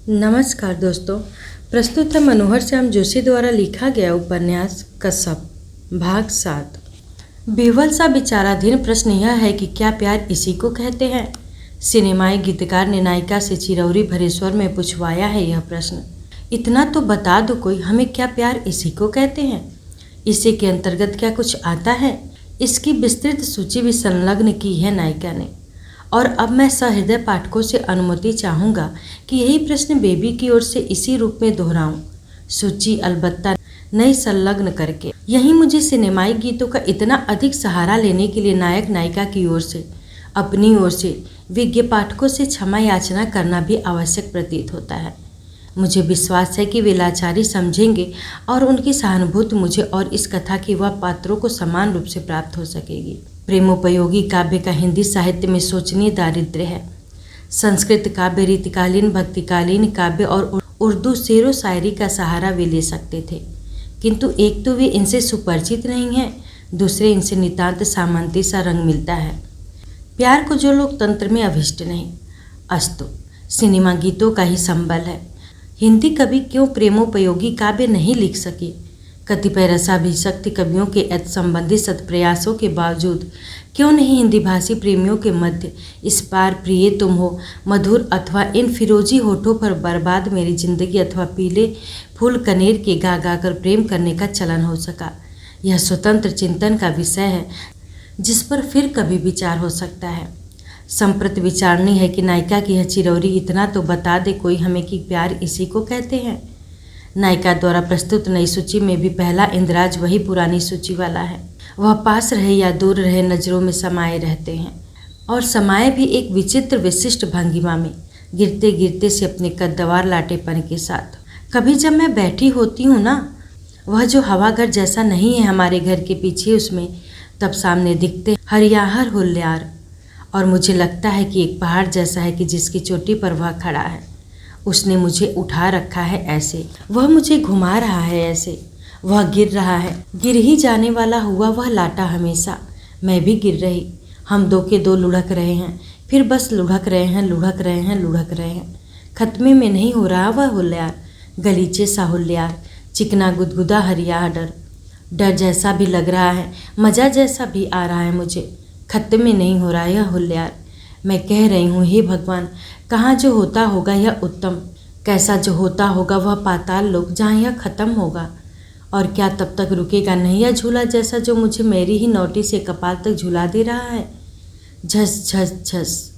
नमस्कार दोस्तों, प्रस्तुत है मनोहर श्याम जोशी द्वारा लिखा गया उपन्यास कसब भाग 7। बेवल सा विचाराधीन प्रश्न यह है कि क्या प्यार इसी को कहते हैं। सिनेमाई गीतकार ने नायिका से चिरौरी भरे स्वर में पूछवाया है यह प्रश्न। इतना तो बता दो कोई, हमें क्या प्यार इसी को कहते हैं। इसी के अंतर्गत क्या कुछ आता है। इसकी विस्तृत सूची भी संलग्न की है नायिका ने। और अब मैं सहृदय पाठकों से अनुमति चाहूँगा कि यही प्रश्न बेबी की ओर से इसी रूप में दोहराऊं, सूची अलबत्ता नई संलग्न करके। यही मुझे सिनेमाई गीतों का इतना अधिक सहारा लेने के लिए नायक नायिका की ओर से, अपनी ओर से विज्ञ पाठकों से क्षमा याचना करना भी आवश्यक प्रतीत होता है। मुझे विश्वास है कि वे लाचारी समझेंगे और उनकी सहानुभूति मुझे और इस कथा की वह पात्रों को समान रूप से प्राप्त हो सकेगी। प्रेमोपयोगी काव्य का हिंदी साहित्य में शोचनीय दारिद्र्य है। संस्कृत काव्य रीतिकालीन, भक्तिकालीन काव्य और उर्दू शेरो शायरी का सहारा वे ले सकते थे, किंतु एक तो वे इनसे सुपरिचित नहीं हैं, दूसरे इनसे नितांत सामंती सा रंग मिलता है। प्यार को जो लोग तंत्र में अभिष्ट नहीं, अस्तु सिनेमा गीतों का ही संबल है। हिंदी कवि क्यों प्रेमोपयोगी काव्य नहीं लिख सके। कतिपय रसाभिषक्त कवियों के संबंधी सत्प्रयासों के बावजूद क्यों नहीं हिंदी भाषी प्रेमियों के मध्य इस पार प्रिय तुम हो मधुर अथवा इन फिरोजी होठों पर बर्बाद मेरी जिंदगी अथवा पीले फूल कनेर के गा गा कर प्रेम करने का चलन हो सका। यह स्वतंत्र चिंतन का विषय है जिस पर फिर कभी विचार हो सकता है। संप्रति विचारणी है कि नायिका की यह चिरौरी इतना तो बता दे कोई हमें कि प्यार इसी को कहते हैं। नायिका द्वारा प्रस्तुत नई सूची में भी पहला इंद्राज वही पुरानी सूची वाला है। वह पास रहे या दूर रहे नज़रों में समाये रहते हैं, और समाये भी एक विचित्र विशिष्ट भंगिमा में, गिरते गिरते से अपने कद्दवार लाटेपन के साथ। कभी जब मैं बैठी होती हूँ ना, वह जो हवा घर जैसा नहीं है हमारे घर के पीछे उसमें, तब सामने दिखते हरियाहर हुल्लार, और मुझे लगता है कि एक पहाड़ जैसा है कि जिसकी चोटी पर वह खड़ा है। उसने मुझे उठा रखा है ऐसे, वह मुझे घुमा रहा है ऐसे, वह गिर रहा है, गिर ही जाने वाला हुआ वह लाटा हमेशा। मैं भी गिर रही, हम दो के दो लुढ़क रहे हैं, फिर बस लुढ़क रहे हैं, लुढ़क रहे हैं, लुढ़क रहे हैं। खत्मे में नहीं हो रहा वह हुल्लार, गलीचे सा हुल्लार, चिकना गुदगुदा हरिया डर जैसा भी लग रहा है, मज़ा जैसा भी आ रहा है मुझे। खत्मे नहीं हो रहा यह हुल्लार। मैं कह रही हूँ, हे भगवान, कहाँ जो होता होगा यह उत्तम, कैसा जो होता होगा वह पाताल लोक जहाँ यह खत्म होगा। और क्या तब तक रुकेगा नहीं यह झूला जैसा जो मुझे मेरी ही नौटी से कपाल तक झुला दे रहा है। झस झस झस।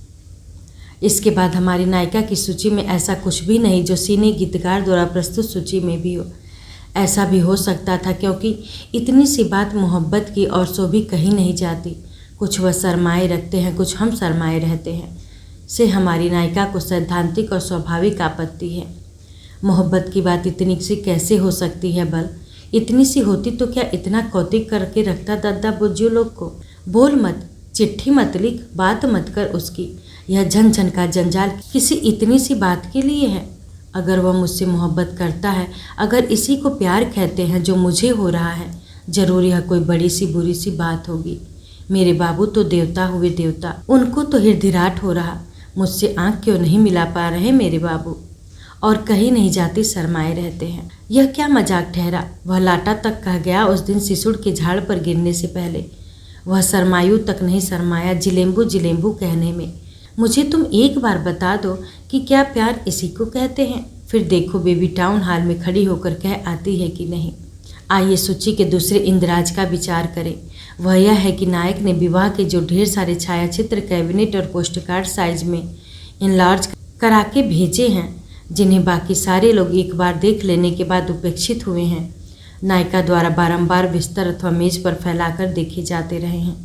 इसके बाद हमारी नायिका की सूची में ऐसा कुछ भी नहीं जो सिने गीतकार द्वारा प्रस्तुत सूची में भी हो। ऐसा भी हो सकता था, क्योंकि इतनी सी बात मोहब्बत की और सो भी कहीं नहीं जाती। कुछ वह शरमाए रखते हैं, कुछ हम शरमाए रहते हैं, से हमारी नायिका को सैद्धांतिक और स्वाभाविक आपत्ति है। मोहब्बत की बात इतनी सी कैसे हो सकती है बल? इतनी सी होती तो क्या इतना कौतिक करके रखता दादा बुज्जू लोग को। बोल मत, चिट्ठी मत लिख, बात मत कर उसकी। यह झन का जंजाल किसी इतनी सी बात के लिए है। अगर वह मुझसे मोहब्बत करता है, अगर इसी को प्यार कहते हैं जो मुझे हो रहा है, जरूर यह कोई बड़ी सी बुरी सी बात होगी। मेरे बाबू तो देवता हुए देवता, उनको तो हिरधिराट हो रहा। मुझसे आंख क्यों नहीं मिला पा रहे मेरे बाबू, और कहीं नहीं जाती शरमाए रहते हैं। यह क्या मजाक ठहरा। वह लाटा तक कह गया उस दिन सिसुड़ के झाड़ पर गिरने से पहले। वह शरमायु तक नहीं शरमाया जिलेम्बू जिलेम्बू कहने में। मुझे तुम एक बार बता दो कि क्या प्यार इसी को कहते हैं, फिर देखो बेबी टाउन हॉल में खड़ी होकर कह आती है कि नहीं। आइए सूची के दूसरे इंद्राज का विचार करें। वह यह है कि नायक ने विवाह के जो ढेर सारे छायाचित्र कैबिनेट और पोस्टकार्ड साइज में इनलार्ज करा के भेजे हैं, जिन्हें बाकी सारे लोग एक बार देख लेने के बाद उपेक्षित हुए हैं, नायिका द्वारा बारंबार बिस्तर अथवा मेज पर फैलाकर देखे जाते रहे हैं।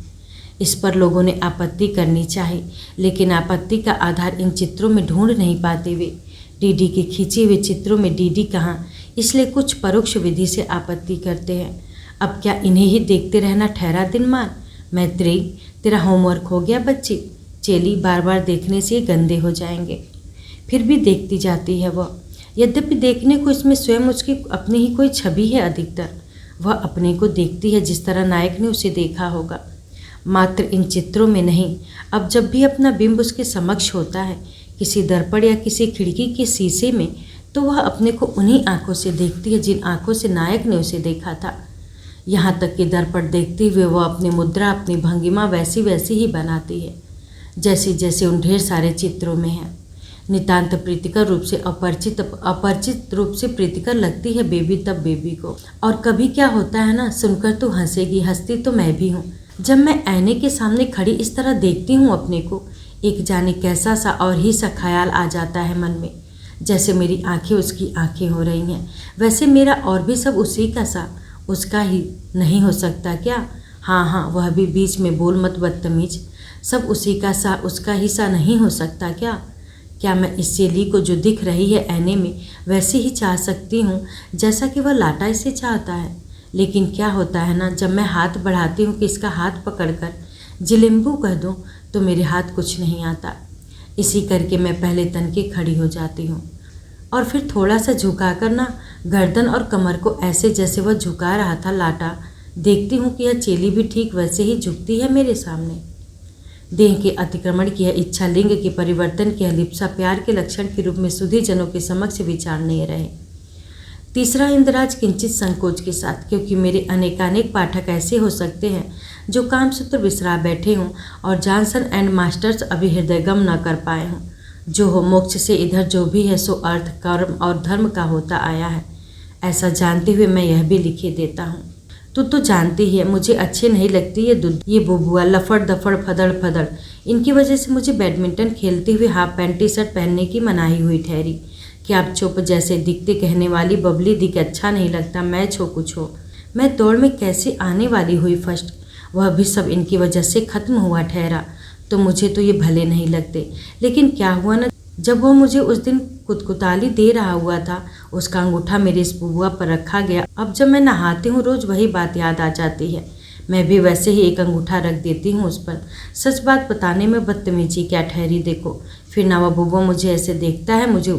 इस पर लोगों ने आपत्ति करनी चाहिए, लेकिन आपत्ति का आधार इन चित्रों में ढूंढ नहीं पाते वे। डीडी के खींचे हुए चित्रों में डीडी कहाँ, इसलिए कुछ परोक्ष विधि से आपत्ति करते हैं। अब क्या इन्हें ही देखते रहना ठहरा दिनमान? मैत्रेयी, तेरा होमवर्क हो गया बच्ची? चेली, बार बार देखने से गंदे हो जाएंगे। फिर भी देखती जाती है वह, यद्यपि देखने को इसमें स्वयं उसकी अपनी ही कोई छवि है। अधिकतर वह अपने को देखती है जिस तरह नायक ने उसे देखा होगा, मात्र इन चित्रों में नहीं। अब जब भी अपना बिंब उसके समक्ष होता है, किसी दर्पण या किसी खिड़की के शीशे में, तो वह अपने को उन्हीं आंखों से देखती है जिन आंखों से नायक ने उसे देखा था। यहाँ तक कि दर्पण देखते हुए वह अपनी मुद्रा, अपनी भंगिमा वैसी वैसी ही बनाती है जैसी जैसे उन ढेर सारे चित्रों में है। नितांत प्रीतिकर रूप से अपरिचित रूप से प्रीतिकर लगती है बेबी तब बेबी को। और कभी क्या होता है ना, सुनकर तो हंसेगी, हंसती तो मैं भी हूँ। जब मैं आईने के सामने खड़ी इस तरह देखती हूँ अपने को, एक जाने कैसा सा और ही सा ख्याल आ जाता है मन में। जैसे मेरी आंखें उसकी आंखें हो रही हैं, वैसे मेरा और भी सब उसी का सा उसका ही नहीं हो सकता क्या? हाँ, वह भी बीच में बोल मत बदतमीज। सब उसी का सा उसका ही सा नहीं हो सकता क्या? क्या मैं इस सेली को जो दिख रही है आईने में वैसे ही चाह सकती हूँ जैसा कि वह लाटा इसे चाहता है? लेकिन क्या होता है ना, जब मैं हाथ बढ़ाती हूँ कि इसका हाथ पकड़कर जिलेम्बू कह दूँ तो मेरे हाथ कुछ नहीं आता। इसी करके मैं पहले तन के खड़ी हो जाती हूँ और फिर थोड़ा सा झुका कर ना गर्दन और कमर को ऐसे जैसे वह झुका रहा था लाटा, देखती हूँ कि यह चेली भी ठीक वैसे ही झुकती है मेरे सामने। देह के अतिक्रमण की यह इच्छा, लिंग के परिवर्तन की अलिप्सा प्यार के लक्षण के रूप में सुधी जनों के समक्ष विचारणीय रहे। तीसरा इंद्राज किंचित संकोच के साथ, क्योंकि मेरे अनेकानेक पाठक ऐसे हो सकते हैं जो कामसूत्र बिसरा बैठे हों और जॉनसन एंड मास्टर्स अभी हृदयगम न कर पाए हों। जो हो, मोक्ष से इधर जो भी है सो अर्थ, कर्म और धर्म का होता आया है। ऐसा जानते हुए मैं यह भी लिखे देता हूँ। तू तो जानती ही है मुझे अच्छे नहीं लगती ये बुबुआ लफड़ दफड़ फदड़ फदड़। इनकी वजह से मुझे बैडमिंटन खेलते हुए हाफ पैंट टी शर्ट पहनने की मनाही हुई ठहरी कि आप चुप जैसे दिखते कहने वाली बबली दिख अच्छा नहीं लगता, मैच हो कुछ हो। मैं दौड़ में कैसे आने वाली हुई फर्स्ट, वह भी सब इनकी वजह से ख़त्म हुआ ठहरा। तो मुझे तो ये भले नहीं लगते, लेकिन क्या हुआ ना, जब वह मुझे उस दिन कुतकुताली दे रहा हुआ था उसका अंगूठा मेरे इस बुबुआ पर रखा गया। अब जब मैं नहाती हूँ रोज़ वही बात याद आ जाती है। मैं भी वैसे ही एक अंगूठा रख देती हूँ उस पर। सच बात बताने में बदतमीजी क्या ठहरी देखो। फिर ना वह बुबुआ मुझे ऐसे देखता है, मुझे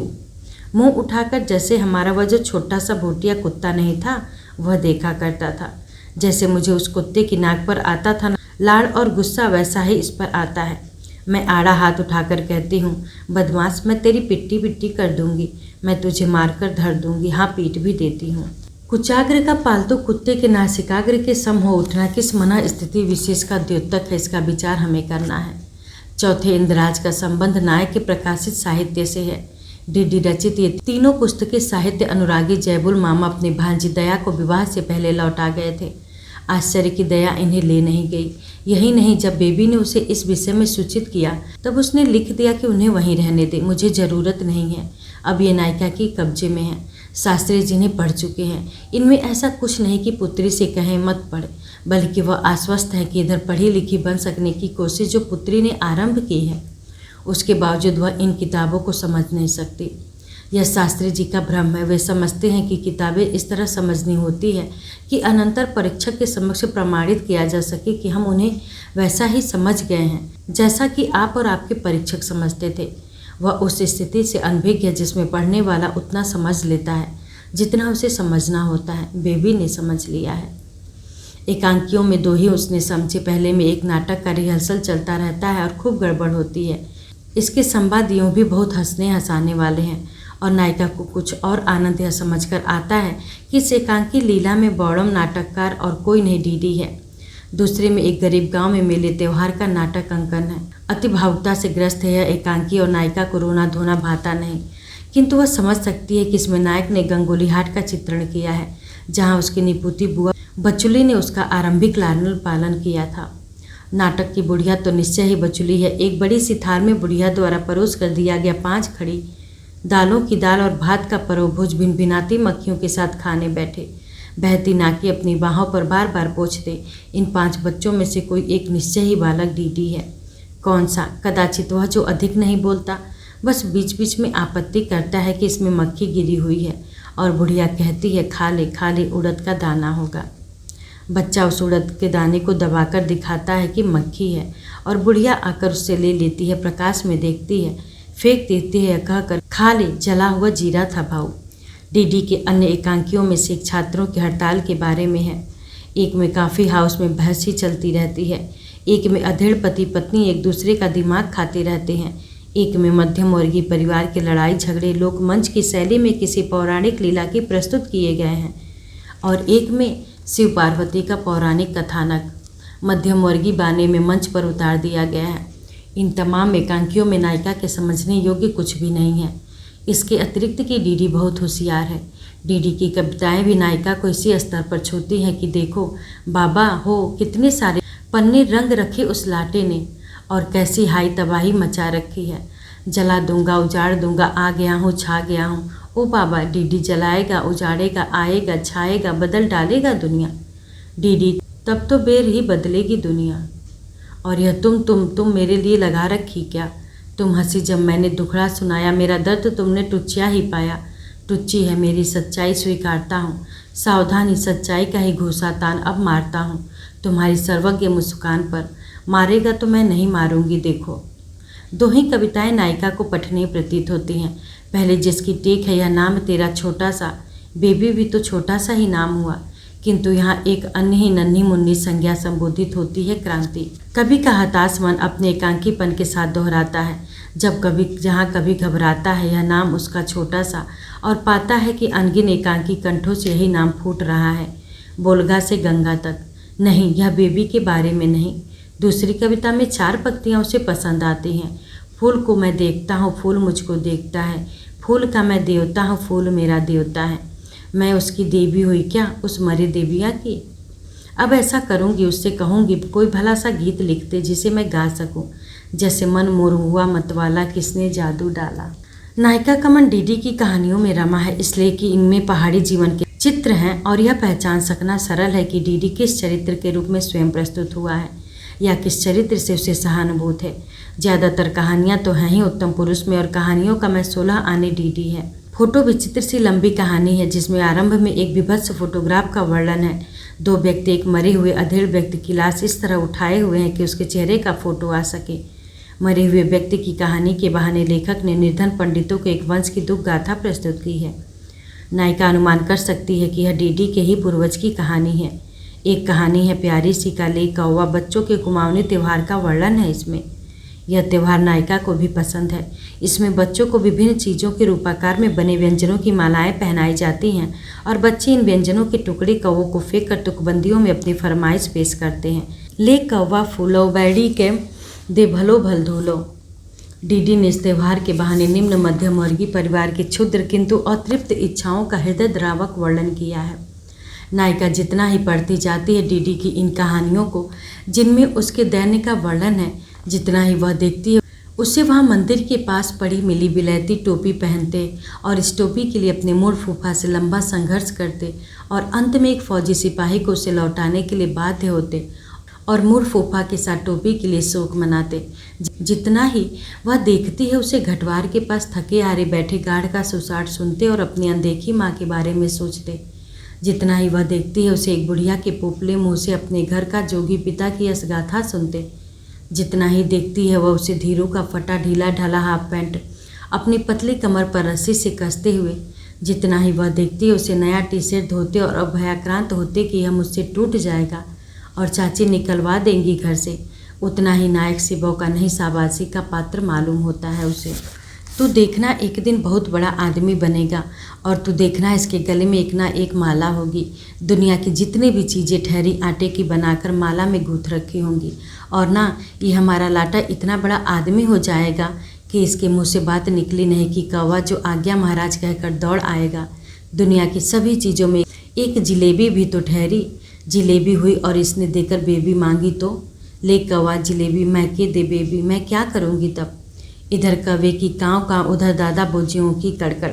मुंह उठाकर, जैसे हमारा वह जो छोटा सा भूटिया कुत्ता नहीं था वह देखा करता था। जैसे मुझे उस कुत्ते की नाक पर आता था लाड़ और गुस्सा, वैसा ही इस पर आता है। मैं आड़ा हाथ उठाकर कहती हूँ, बदमाश, मैं तेरी पिट्टी कर दूंगी, मैं तुझे मारकर धर दूंगी। हाँ, पीट भी देती हूँ। कुचाग्र का पालतू कुत्ते के नासिकाग्र के सम हो उठना किस मना स्थिति विशेष का द्योतक है, इसका विचार हमें करना है। चौथे इंद्राज का संबंध नायक के प्रकाशित साहित्य से है। डीडी रचित ये तीनों पुस्तकें साहित्य अनुरागी जयबुल मामा अपनी भांजी दया को विवाह से पहले लौटा गए थे। आश्चर्य की दया इन्हें ले नहीं गई। यही नहीं, जब बेबी ने उसे इस विषय में सूचित किया तब उसने लिख दिया कि उन्हें वहीं रहने दे, मुझे ज़रूरत नहीं है। अब ये नायिका की कब्जे में है। शास्त्री जिन्हें पढ़ चुके हैं, इनमें ऐसा कुछ नहीं कि पुत्री से कहें मत पढ़, बल्कि वह आश्वस्त है कि इधर पढ़ी लिखी बन सकने की कोशिश जो पुत्री ने आरंभ की है, उसके बावजूद वह इन किताबों को समझ नहीं सकती। यह शास्त्री जी का भ्रम है। वे समझते हैं कि किताबें इस तरह समझनी होती है कि अनंतर परीक्षक के समक्ष प्रमाणित किया जा सके कि हम उन्हें वैसा ही समझ गए हैं जैसा कि आप और आपके परीक्षक समझते थे। वह उस स्थिति से अनभिज्ञ है जिसमें पढ़ने वाला उतना समझ लेता है जितना उसे समझना होता है। बेबी ने समझ लिया है। एकांकियों में दो ही उसने समझे। पहले में एक नाटक का रिहर्सल चलता रहता है और खूब गड़बड़ होती है। इसके संवाद यूँ भी बहुत हंसने हंसाने वाले हैं और नायिका को कुछ और आनंद यह समझकर आता है कि इस एकांकी लीला में बौड़म नाटककार और कोई नहीं डीडी है। दूसरे में एक गरीब गांव में मेले त्योहार का नाटक अंकन है। अति भावुकता से ग्रस्त है यह एकांकी और नायिका को रोना धोना भाता नहीं, किंतु वह समझ सकती है कि इसमें नायक ने गंगोली हाट का चित्रण किया है जहाँ उसकी निपुती बुआ बचुली ने उसका आरंभिक लालन पालन किया था। नाटक की बुढ़िया तो निश्चय ही बचुली है। एक बड़ी सी थाल में बुढ़िया द्वारा परोस कर दिया गया 5 खड़ी दालों की दाल और भात का परोभोज भिनभिनाती मक्खियों के साथ खाने बैठे। बहती नाकी अपनी बाहों पर बार बार पोंछते। इन 5 बच्चों में से कोई एक निश्चय ही बालक डीडी है। कौन सा? कदाचित वह जो अधिक नहीं बोलता, बस बीच बीच में आपत्ति करता है कि इसमें मक्खी गिरी हुई है और बुढ़िया कहती है खा ले उड़द का दाना होगा। बच्चा उस उड़द के दाने को दबाकर दिखाता है कि मक्खी है और बुढ़िया आकर उससे ले लेती है, प्रकाश में देखती है, फेंक देती है, कहकर खा ले, जला हुआ जीरा था भाऊ। डीडी के अन्य एकांकियों में से एक छात्रों की हड़ताल के बारे में है। एक में काफ़ी हाउस में बहस ही चलती रहती है। एक में अधेड़ पति पत्नी एक दूसरे का दिमाग खाते रहते हैं। एक में मध्यम वर्गीय परिवार के लड़ाई झगड़े लोकमंच की शैली में किसी पौराणिक लीला की प्रस्तुत किए गए हैं और एक में शिव पार्वती का पौराणिक कथानक मध्यम वर्गीय बाने में मंच पर उतार दिया गया है। इन तमाम एकांकियों में नायिका के समझने योग्य कुछ भी नहीं है। इसके अतिरिक्त कि डीडी बहुत होशियार है। डीडी की कविताएं भी नायिका को इसी स्तर पर छूती हैं कि देखो बाबा हो कितने सारे पन्ने रंग रखे उस लाटे ने और कैसी हाई तबाही मचा रखी है। जला दूंगा उजाड़ दूंगा आ गया हूँ छा गया हूँ। ओ बाबा डीडी जलाएगा उजाड़ेगा आएगा छाएगा बदल डालेगा दुनिया। डीडी तब तो बेर ही बदलेगी दुनिया। और यह तुम मेरे लिए लगा रखी क्या। तुम हंसी जब मैंने दुखड़ा सुनाया मेरा दर्द तुमने टुच्चिया ही पाया। टुच्ची है मेरी सच्चाई स्वीकारता हूँ सावधानी सच्चाई का ही घूसा तान अब मारता हूँ। तुम्हारी सर्वज्ञ मुस्कान पर मारेगा तो मैं नहीं मारूंगी देखो। दो ही कविताएं नायिका को पठनीय प्रतीत होती हैं। पहले जिसकी टेक है यह नाम तेरा छोटा सा बेबी भी तो छोटा सा ही नाम हुआ किंतु यहाँ एक अन्य ही नन्ही मुन्नी संज्ञा संबोधित होती है क्रांति। कवि का हताश मन अपने एकांकीपन के साथ दोहराता है जब कभी जहाँ कभी घबराता है यह नाम उसका छोटा सा और पाता है कि अनगिन एकांकी कंठों से यही नाम फूट रहा है बोलगा से गंगा तक। नहीं यह बेबी के बारे में नहीं। दूसरी कविता में 4 पंक्तियाँ उसे पसंद आती हैं। फूल को मैं देखता हूँ फूल मुझको देखता है फूल का मैं देवता हूँ फूल मेरा देवता है। मैं उसकी देवी हुई क्या उस मरे देविया की। अब ऐसा करूँगी उससे कहूँगी कोई भला सा गीत लिख दे जिसे मैं गा सकूँ जैसे मन मोर हुआ मतवाला किसने जादू डाला। नायिका का मन डीडी की कहानियों में रमा है इसलिए कि इनमें पहाड़ी जीवन के चित्र हैं और यह पहचान सकना सरल है कि डीडी किस चरित्र के रूप में स्वयं प्रस्तुत हुआ है या किस चरित्र से उसे सहानुभूत है। ज़्यादातर कहानियाँ तो हैं ही उत्तम पुरुष में और कहानियों का मैं 16 आने डीडी है। फोटो विचित्र सी लंबी कहानी है जिसमें आरंभ में एक विभत्स फोटोग्राफ का वर्णन है। 2 व्यक्ति एक मरे हुए अधेड़ व्यक्ति की लाश इस तरह उठाए हुए हैं कि उसके चेहरे का फोटो आ सके। मरे हुए व्यक्ति की कहानी के बहाने लेखक ने निर्धन पंडितों के एक वंश की दुख गाथा प्रस्तुत की है। नायिका अनुमान कर सकती है कि यह डीडी के ही पूर्वज की कहानी है। एक कहानी है प्यारी सी का ले कौवा बच्चों के कुमाऊनी त्यौहार का वर्णन है इसमें। यह त्यौहार नायिका को भी पसंद है। इसमें बच्चों को विभिन्न चीज़ों के रूपाकार में बने व्यंजनों की मालाएं पहनाई जाती हैं और बच्चे इन व्यंजनों के टुकड़े कौवों को फेंक कर तुकबंदियों में अपनी फरमाइश पेश करते हैं। ले कौवा फूलो बैड़ी के दे भलो भल धूलो। डीडी ने इस त्यौहार के बहाने निम्न मध्यम वर्गीय परिवार की क्षुद्र किंतु अतृप्त इच्छाओं का हृदय द्रावक वर्णन किया है। नायिका जितना ही पढ़ती जाती है डीडी की इन कहानियों को जिनमें उसके दैन्य का वर्णन है जितना ही वह देखती है उसे वहाँ मंदिर के पास पड़ी मिली बिलैती टोपी पहनते और इस टोपी के लिए अपने मूल फूफा से लंबा संघर्ष करते और अंत में एक फौजी सिपाही को उसे लौटाने के लिए बाध्य होते और मूल फूफा के साथ टोपी के लिए शोक मनाते। जितना ही वह देखती है उसे घटवार के पास थके हारे बैठे गार्ड का सुसाट सुनते और अपनी अनदेखी माँ के बारे में सोचते। जितना ही वह देखती है उसे एक बुढ़िया के पोपले मुँह से अपने घर का जोगी पिता की असगाथा सुनते। जितना ही देखती है वह उसे धीरू का फटा ढीला ढाला हाफ पैंट अपनी पतली कमर पर रस्सी से कसते हुए। जितना ही वह देखती है उसे नया टी-शर्ट धोते और अब भयाक्रांत होते कि यह मुझसे टूट जाएगा और चाची निकलवा देंगी घर से। उतना ही नायक से बौ का नहीं शाबाशी का पात्र मालूम होता है उसे। तू देखना एक दिन बहुत बड़ा आदमी बनेगा और तू देखना इसके गले में एक ना एक माला होगी। दुनिया की जितनी भी चीज़ें ठहरी आटे की बनाकर माला में गूँथ रखी होंगी और ना ये हमारा लाटा इतना बड़ा आदमी हो जाएगा कि इसके मुंह से बात निकली नहीं कि कौवा जो आज्ञा महाराज कहकर दौड़ आएगा। दुनिया की सभी चीज़ों में एक जिलेबी भी तो ठहरी। जिलेबी हुई और इसने देकर बेबी मांगी तो ले कौवा जिलेबी मैं के दे बेबी मैं क्या करूँगी तब। इधर कौवे की काँव काँव उधर दादा बोजियों की कड़कड़।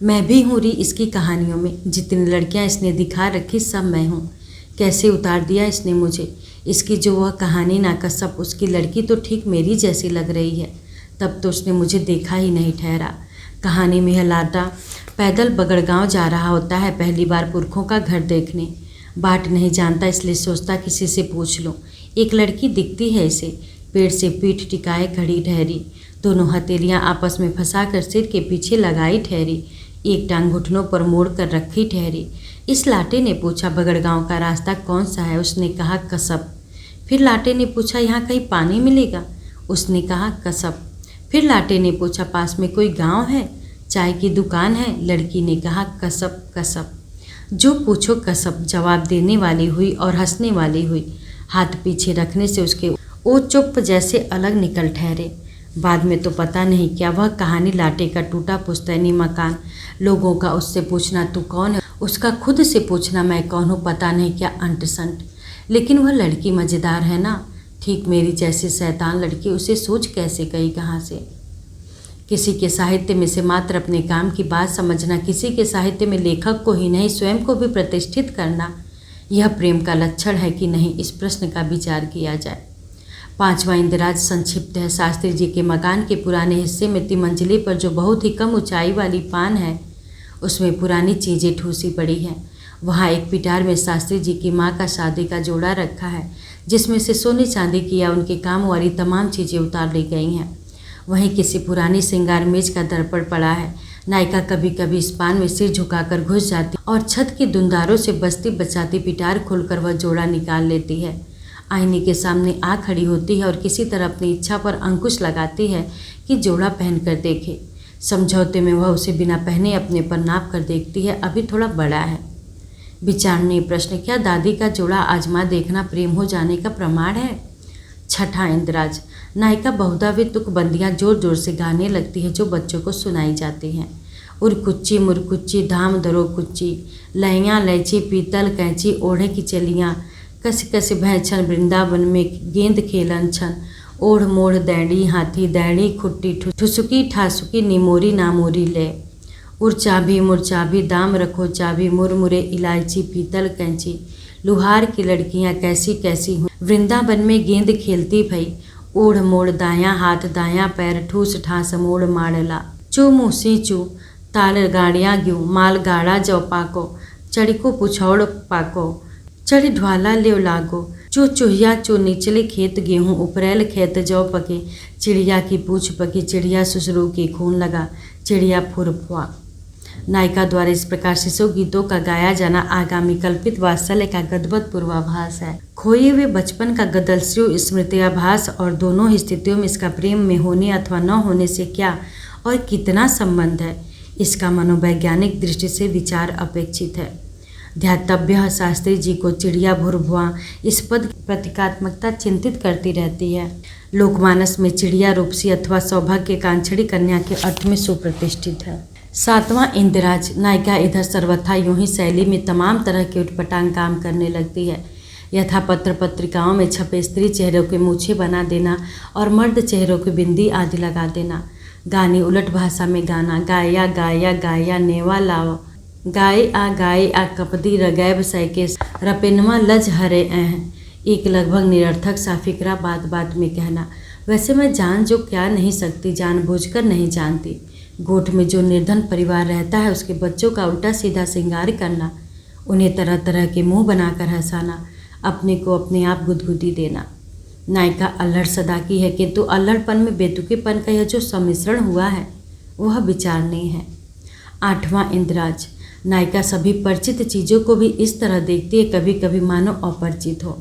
मैं भी हूँ री इसकी कहानियों में। जितनी लड़कियाँ इसने दिखा रखी सब मैं हूँ। कैसे उतार दिया इसने मुझे। इसकी जो वह कहानी ना कसब उसकी लड़की तो ठीक मेरी जैसी लग रही है। तब तो उसने मुझे देखा ही नहीं ठहरा। कहानी में यह लाटा पैदल बगड़गांव जा रहा होता है पहली बार पुरखों का घर देखने। बाट नहीं जानता इसलिए सोचता किसी से पूछ लूँ। एक लड़की दिखती है इसे पेड़ से पीठ टिकाए खड़ी ठहरी। दोनों हथेलियाँ आपस में फंसाकर सिर के पीछे लगाई ठहरी। एक टांग घुटनों पर मोड़ कर रखी ठहरी। इस लाटे ने पूछा बगड़गांव का रास्ता कौन सा है। उसने कहा कसब। फिर लाटे ने पूछा यहाँ कहीं पानी मिलेगा। उसने कहा कसब। फिर लाटे ने पूछा, पास में कोई गांव है, चाय की दुकान है? लड़की ने कहा, कसब कसब। जो पूछो कसब जवाब देने वाली हुई और हंसने वाली हुई। हाथ पीछे रखने से उसके ओ चुप जैसे अलग निकल ठहरे। बाद में तो पता नहीं क्या वह कहानी लाटे का टूटा पुश्तैनी मकान, लोगों का उससे पूछना तू कौन है, उसका खुद से पूछना मैं कौन हूँ, पता नहीं क्या अंट संट। लेकिन वह लड़की मज़ेदार है ना, ठीक मेरी जैसी शैतान लड़की, उसे सोच कैसे गई कहाँ से। किसी के साहित्य में से मात्र अपने काम की बात समझना, किसी के साहित्य में लेखक को ही नहीं स्वयं को भी प्रतिष्ठित करना, यह प्रेम का लक्षण है कि नहीं, इस प्रश्न का विचार किया जाए। 5वां इंदिराज संक्षिप्त है। शास्त्री जी के मकान के पुराने हिस्से में तिमंजिले पर जो बहुत ही कम ऊंचाई वाली पान है, उसमें पुरानी चीज़ें ठूसी पड़ी हैं। वहाँ एक पिटार में शास्त्री जी की माँ का शादी का जोड़ा रखा है, जिसमें से सोने चांदी की या उनके काम वाली तमाम चीज़ें उतार ली गई हैं। वहीं किसी पुरानी श्रृंगार मेज का दर्पण पड़ा है। नायिका कभी कभी इस पान में सिर झुकाकर घुस जाती और छत की दुंदारों से बचती बचाती पिटार खोलकर वह जोड़ा निकाल लेती है। आईने के सामने आ खड़ी होती है और किसी तरह अपनी इच्छा पर अंकुश लगाती है कि जोड़ा पहनकर देखे। समझौते में वह उसे बिना पहने अपने पर नाप कर देखती है, अभी थोड़ा बड़ा है। विचारणीय प्रश्न, क्या दादी का जोड़ा आजमा देखना प्रेम हो जाने का प्रमाण है? 6ठा इंदिराज। नायिका बहुधा तुकबंदियाँ जोर जोर से गाने लगती है जो बच्चों को सुनाई जाती हैं। उरकुच्ची मुरकुच्ची धाम धरो कुच्ची, लैया लैची पीतल कैंची ओढ़े की चलियाँ, कस कस भैछन वृंदावन में गेंद खेलन छन, ओढ़ मोढ़ दैड़ी हाथी दैड़ी खुट्टी ठुसुकी ठासुकी निमोरी नामोरी ले, उरचाभी मुरचाभी दाम रखो चाभी, मुरमुरे इलायची पीतल कैंची, लुहार की लड़कियां कैसी कैसी हूँ, वृंदावन में गेंद खेलती भई, ओढ़ मोड़ दायां हाथ दायां पैर ठूस ठास मोड़ माड़ला, चू मुसी चू ताल गाड़ियाँ ग्यू माल गाड़ा जौ पाको, चढ़िको पुछौड़ पाको, चढ़ ढ्वाला ले लागो, चू चूहिया चू निचले खेत गेहूँ उपरैल खेत जौ पके, चिड़िया की पूछ पकी चिड़िया सुसरू की खून लगा, चिड़िया फुरफुआ। नायिका द्वारा इस प्रकार शिशु गीतों का गाया जाना आगामी कल्पित वात्सल्य का गदगद पूर्वाभास है। खोए हुए बचपन का गदलश्रू स्मृत्याभास और दोनों ही स्थितियों में इसका प्रेम में होने अथवा न होने से क्या और कितना संबंध है, इसका मनोवैज्ञानिक दृष्टि से विचार अपेक्षित है। ध्यातव्य शास्त्री जी को चिड़िया भुरभुआ इस पद की प्रतीकात्मकता चिंतित करती रहती है। लोकमानस में चिड़िया रूपसी अथवा सौभाग्य कांक्षणी कन्या के अर्थ में सुप्रतिष्ठित है। 7वां इंदिराज। नायिका इधर सर्वथा यूं ही शैली में तमाम तरह के उटपटांग काम करने लगती है। यथा पत्र पत्रिकाओं में छपे स्त्री चेहरों के मूछे बना देना और मर्द चेहरों की बिंदी आदि लगा देना, गाने उलट भाषा में गाना, गाया गाया गाया नेवा लाव, गाए आ कपदी रगैब सैके रपेनवा लज हरे एक लगभग निरर्थक सा फिक्रा बात बात में कहना। वैसे मैं जान जो क्या नहीं सकती, जानबूझकर नहीं जानती। गोठ में जो निर्धन परिवार रहता है उसके बच्चों का उल्टा सीधा श्रृंगार करना, उन्हें तरह तरह के मुंह बनाकर हंसाना, अपने को अपने आप गुदगुदी देना। नायिका अल्हड़ सदा की है, किंतु अल्हड़पन में बेतुकेपन का यह जो सम्मिश्रण हुआ है वह विचारणीय है। 8वां इंदिराज। नायिका सभी परिचित चीज़ों को भी इस तरह देखती है, कभी कभी मानो अपरिचित हो,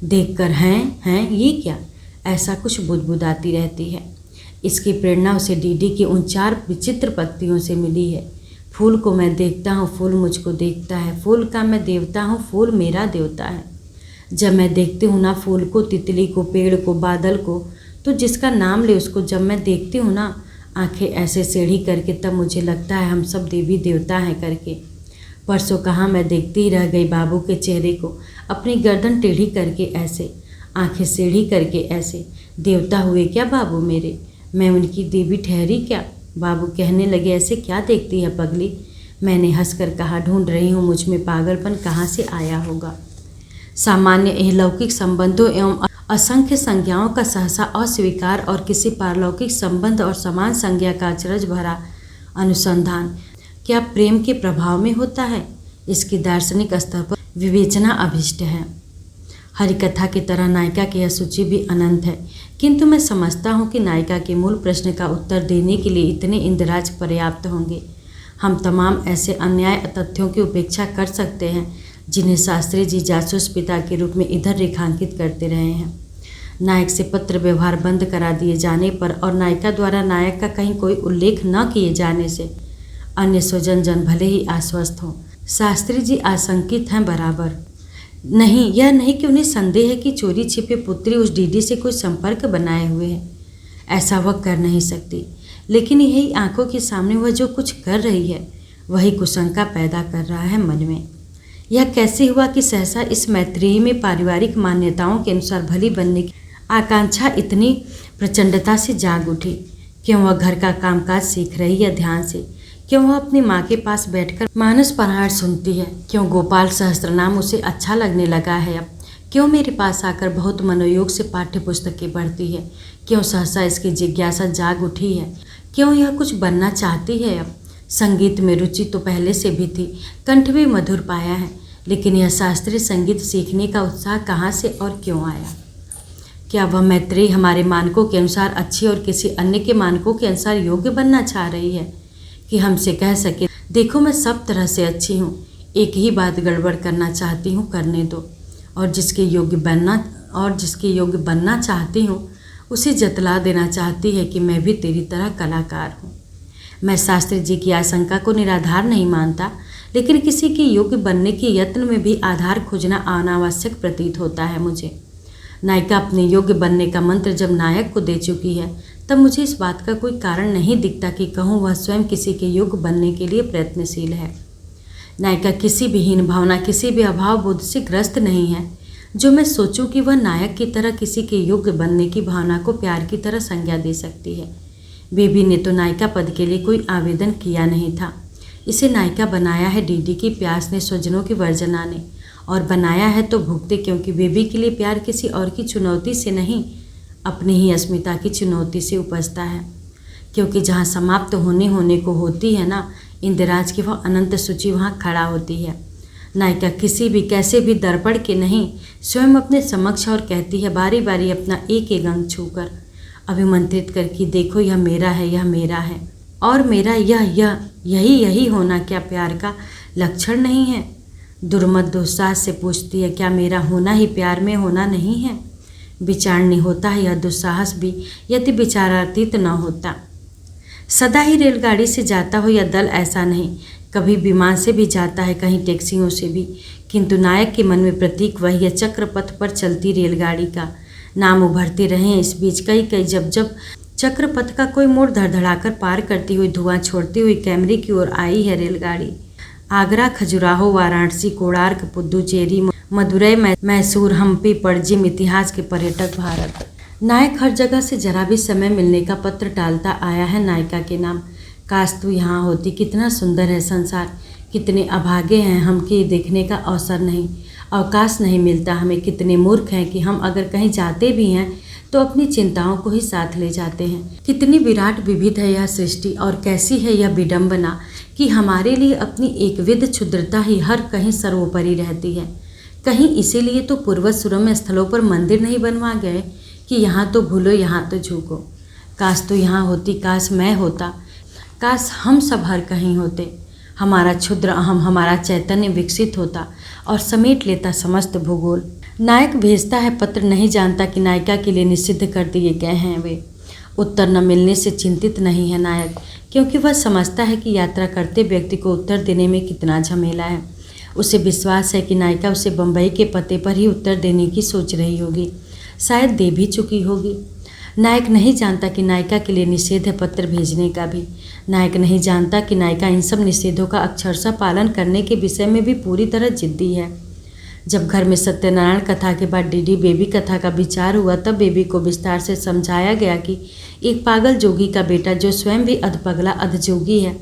देखकर हैं ये क्या, ऐसा कुछ बुदबुदाती रहती है। इसकी प्रेरणा उसे डीडी की उन 4 विचित्र पत्तियों से मिली है। फूल को मैं देखता हूँ, फूल मुझको देखता है, फूल का मैं देवता हूँ, फूल मेरा देवता है। जब मैं देखती हूँ ना फूल को, तितली को, पेड़ को, बादल को, तो जिसका नाम ले उसको जब मैं देखती हूँ ना आंखें ऐसे टेढ़ी करके, तब मुझे लगता है हम सब देवी देवता हैं करके। परसों कहाँ मैं देखती ही रह गई बाबू के चेहरे को, अपनी गर्दन टेढ़ी करके ऐसे, आंखें टेढ़ी करके ऐसे। देवता हुए क्या बाबू मेरे, मैं उनकी देवी ठहरी क्या? बाबू कहने लगे, ऐसे क्या देखती है पगली? मैंने हंसकर कहा, ढूंढ रही हूँ मुझ में पागलपन कहाँ से आया होगा। सामान्य अलौकिक संबंधों एवं असंख्य संज्ञाओं का सहसा अस्वीकार और किसी पारलौकिक संबंध और समान संज्ञा का अचरज भरा अनुसंधान क्या प्रेम के प्रभाव में होता है? इसकी दार्शनिक स्तर पर विवेचना अभिष्ट है। हरिकथा की तरह नायिका की यह सूची भी अनंत है, किंतु मैं समझता हूँ कि नायिका के मूल प्रश्न का उत्तर देने के लिए इतने इंदिराज पर्याप्त होंगे। हम तमाम ऐसे अन्याय तथ्यों की उपेक्षा कर सकते हैं जिन्हें शास्त्री जी जासूस पिता के रूप में इधर रेखांकित करते रहे हैं। नायक से पत्र व्यवहार बंद करा दिए जाने पर और नायिका द्वारा नायक का कहीं कोई उल्लेख न किए जाने से अन्य स्वजन जन भले ही आश्वस्त हों, शास्त्री जी आशंकित हैं बराबर। नहीं, यह नहीं कि उन्हें संदेह है कि चोरी छिपे पुत्री उस डीडी से कोई संपर्क बनाए हुए है, ऐसा वह कर नहीं सकती, लेकिन यही आंखों के सामने वह जो कुछ कर रही है वही कुशंका पैदा कर रहा है मन में। यह कैसे हुआ कि सहसा इस मैत्रेयी में पारिवारिक मान्यताओं के अनुसार भली बनने की आकांक्षा इतनी प्रचंडता से जाग उठी? क्यों वह घर का कामकाज सीख रही है ध्यान से? क्यों वह अपनी माँ के पास बैठकर मानस परायण सुनती है? क्यों गोपाल सहस्त्रनाम उसे अच्छा लगने लगा है अब? क्यों मेरे पास आकर बहुत मनोयोग से पाठ्य पुस्तकें पढ़ती है? क्यों सहसा इसकी जिज्ञासा जाग उठी है? क्यों यह कुछ बनना चाहती है अब? संगीत में रुचि तो पहले से भी थी, कंठ भी मधुर पाया है, लेकिन यह शास्त्रीय संगीत सीखने का उत्साह कहाँ से और क्यों आया? क्या वह मैत्रेयी हमारे मानकों के अनुसार अच्छी और किसी अन्य के मानकों के अनुसार योग्य बनना चाह रही है कि हमसे कह सके, देखो मैं सब तरह से अच्छी हूँ, एक ही बात गड़बड़ करना चाहती हूँ, करने दो, और जिसके योग्य बनना चाहती हूँ उसे जतला देना चाहती है कि मैं भी तेरी तरह कलाकार हूँ। मैं शास्त्री जी की आशंका को निराधार नहीं मानता, लेकिन किसी के योग्य बनने के यत्न में भी आधार खोजना अनावश्यक प्रतीत होता है मुझे। नायिका अपने योग्य बनने का मंत्र जब नायक को दे चुकी है, तब मुझे इस बात का कोई कारण नहीं दिखता कि कहूँ वह स्वयं किसी के योग्य बनने के लिए प्रयत्नशील है। नायिका किसी भी हीन भावना, किसी भी अभाव बोध से ग्रस्त नहीं है जो मैं सोचूं कि वह नायक की तरह किसी के योग्य बनने की भावना को प्यार की तरह संज्ञा दे सकती है। बेबी ने तो नायिका पद के लिए कोई आवेदन किया नहीं था, इसे नायिका बनाया है डीडी की प्यास ने, स्वजनों की वर्जना ने, और बनाया है तो भुगते, क्योंकि बेबी के लिए प्यार किसी और की चुनौती से नहीं, अपनी ही अस्मिता की चुनौती से उपजता है। क्योंकि जहाँ समाप्त होने को होती है ना इंदिराज की वह अनंत सूची, वहाँ खड़ा होती है। नायिका किसी भी कैसे भी दर्पण के नहीं, स्वयं अपने समक्ष और कहती है बारी बारी अपना एक एक अंग छूकर, अभिमंत्रित करके, देखो यह मेरा है, यह मेरा है, और मेरा यही होना क्या प्यार का लक्षण नहीं है? दुर्मत दुस्साहस से पूछती है, क्या मेरा होना ही प्यार में होना नहीं है? विचारणी होता है यह दुस्साहस भी, यदि विचारातीत न होता। सदा ही रेलगाड़ी से जाता हो यह दल ऐसा नहीं, कभी विमान से भी जाता है, कहीं टैक्सियों से भी, किंतु नायक के मन में प्रतीक वही है, चक्रपथ पर चलती रेलगाड़ी का। नाम उभरते रहे इस बीच कई जब चक्रपथ का कोई मोड़ धड़धड़ाकर पार करती हुई, धुआं छोड़ती हुई कैमरे की ओर आई है रेलगाड़ी। आगरा, खजुराहो, वाराणसी, कोणार्क, पुदुचेरी, मदुरई, मैसूर, हम्पी, पणजिम, इतिहास के पर्यटक भारत। नायक हर जगह से जरा भी समय मिलने का पत्र टालता आया है नायिका के नाम। काश तू यहाँ होती, कितना सुंदर है संसार, कितने अभागे हैं हम कि देखने का अवसर नहीं, अवकाश नहीं मिलता हमें। कितने मूर्ख हैं कि हम अगर कहीं जाते भी हैं तो अपनी चिंताओं को ही साथ ले जाते हैं। कितनी विराट विविध है यह सृष्टि, और कैसी है यह विडंबना कि हमारे लिए अपनी एकविध क्षुद्रता ही हर कहीं सर्वोपरि रहती है। कहीं इसीलिए तो पूर्वज सुरम्य स्थलों पर मंदिर नहीं बनवा गए कि यहाँ तो भूलो, यहाँ तो झुको। काश तो यहाँ होती, काश मैं होता, काश हम सब हर कहीं होते। हमारा क्षुद्र अहम, हमारा चैतन्य विकसित होता और समेट लेता समस्त भूगोल। नायक भेजता है पत्र, नहीं जानता कि नायिका के लिए निषिद्ध कर दिए गए हैं वे। उत्तर न मिलने से चिंतित नहीं है नायक, क्योंकि वह समझता है कि यात्रा करते व्यक्ति को उत्तर देने में कितना झमेला है। उसे विश्वास है कि नायिका उसे बम्बई के पते पर ही उत्तर देने की सोच रही होगी, शायद दे भी चुकी होगी। नायक नहीं जानता कि नायिका के लिए निषेध है पत्र भेजने का भी। नायक नहीं जानता कि नायिका इन सब निषेधों का अक्षरशः पालन करने के विषय में भी पूरी तरह जिद्दी है। जब घर में सत्यनारायण कथा के बाद डीडी बेबी कथा का विचार हुआ, तब बेबी को विस्तार से समझाया गया कि एक पागल जोगी का बेटा, जो स्वयं भी अधपगला अधजोगी है,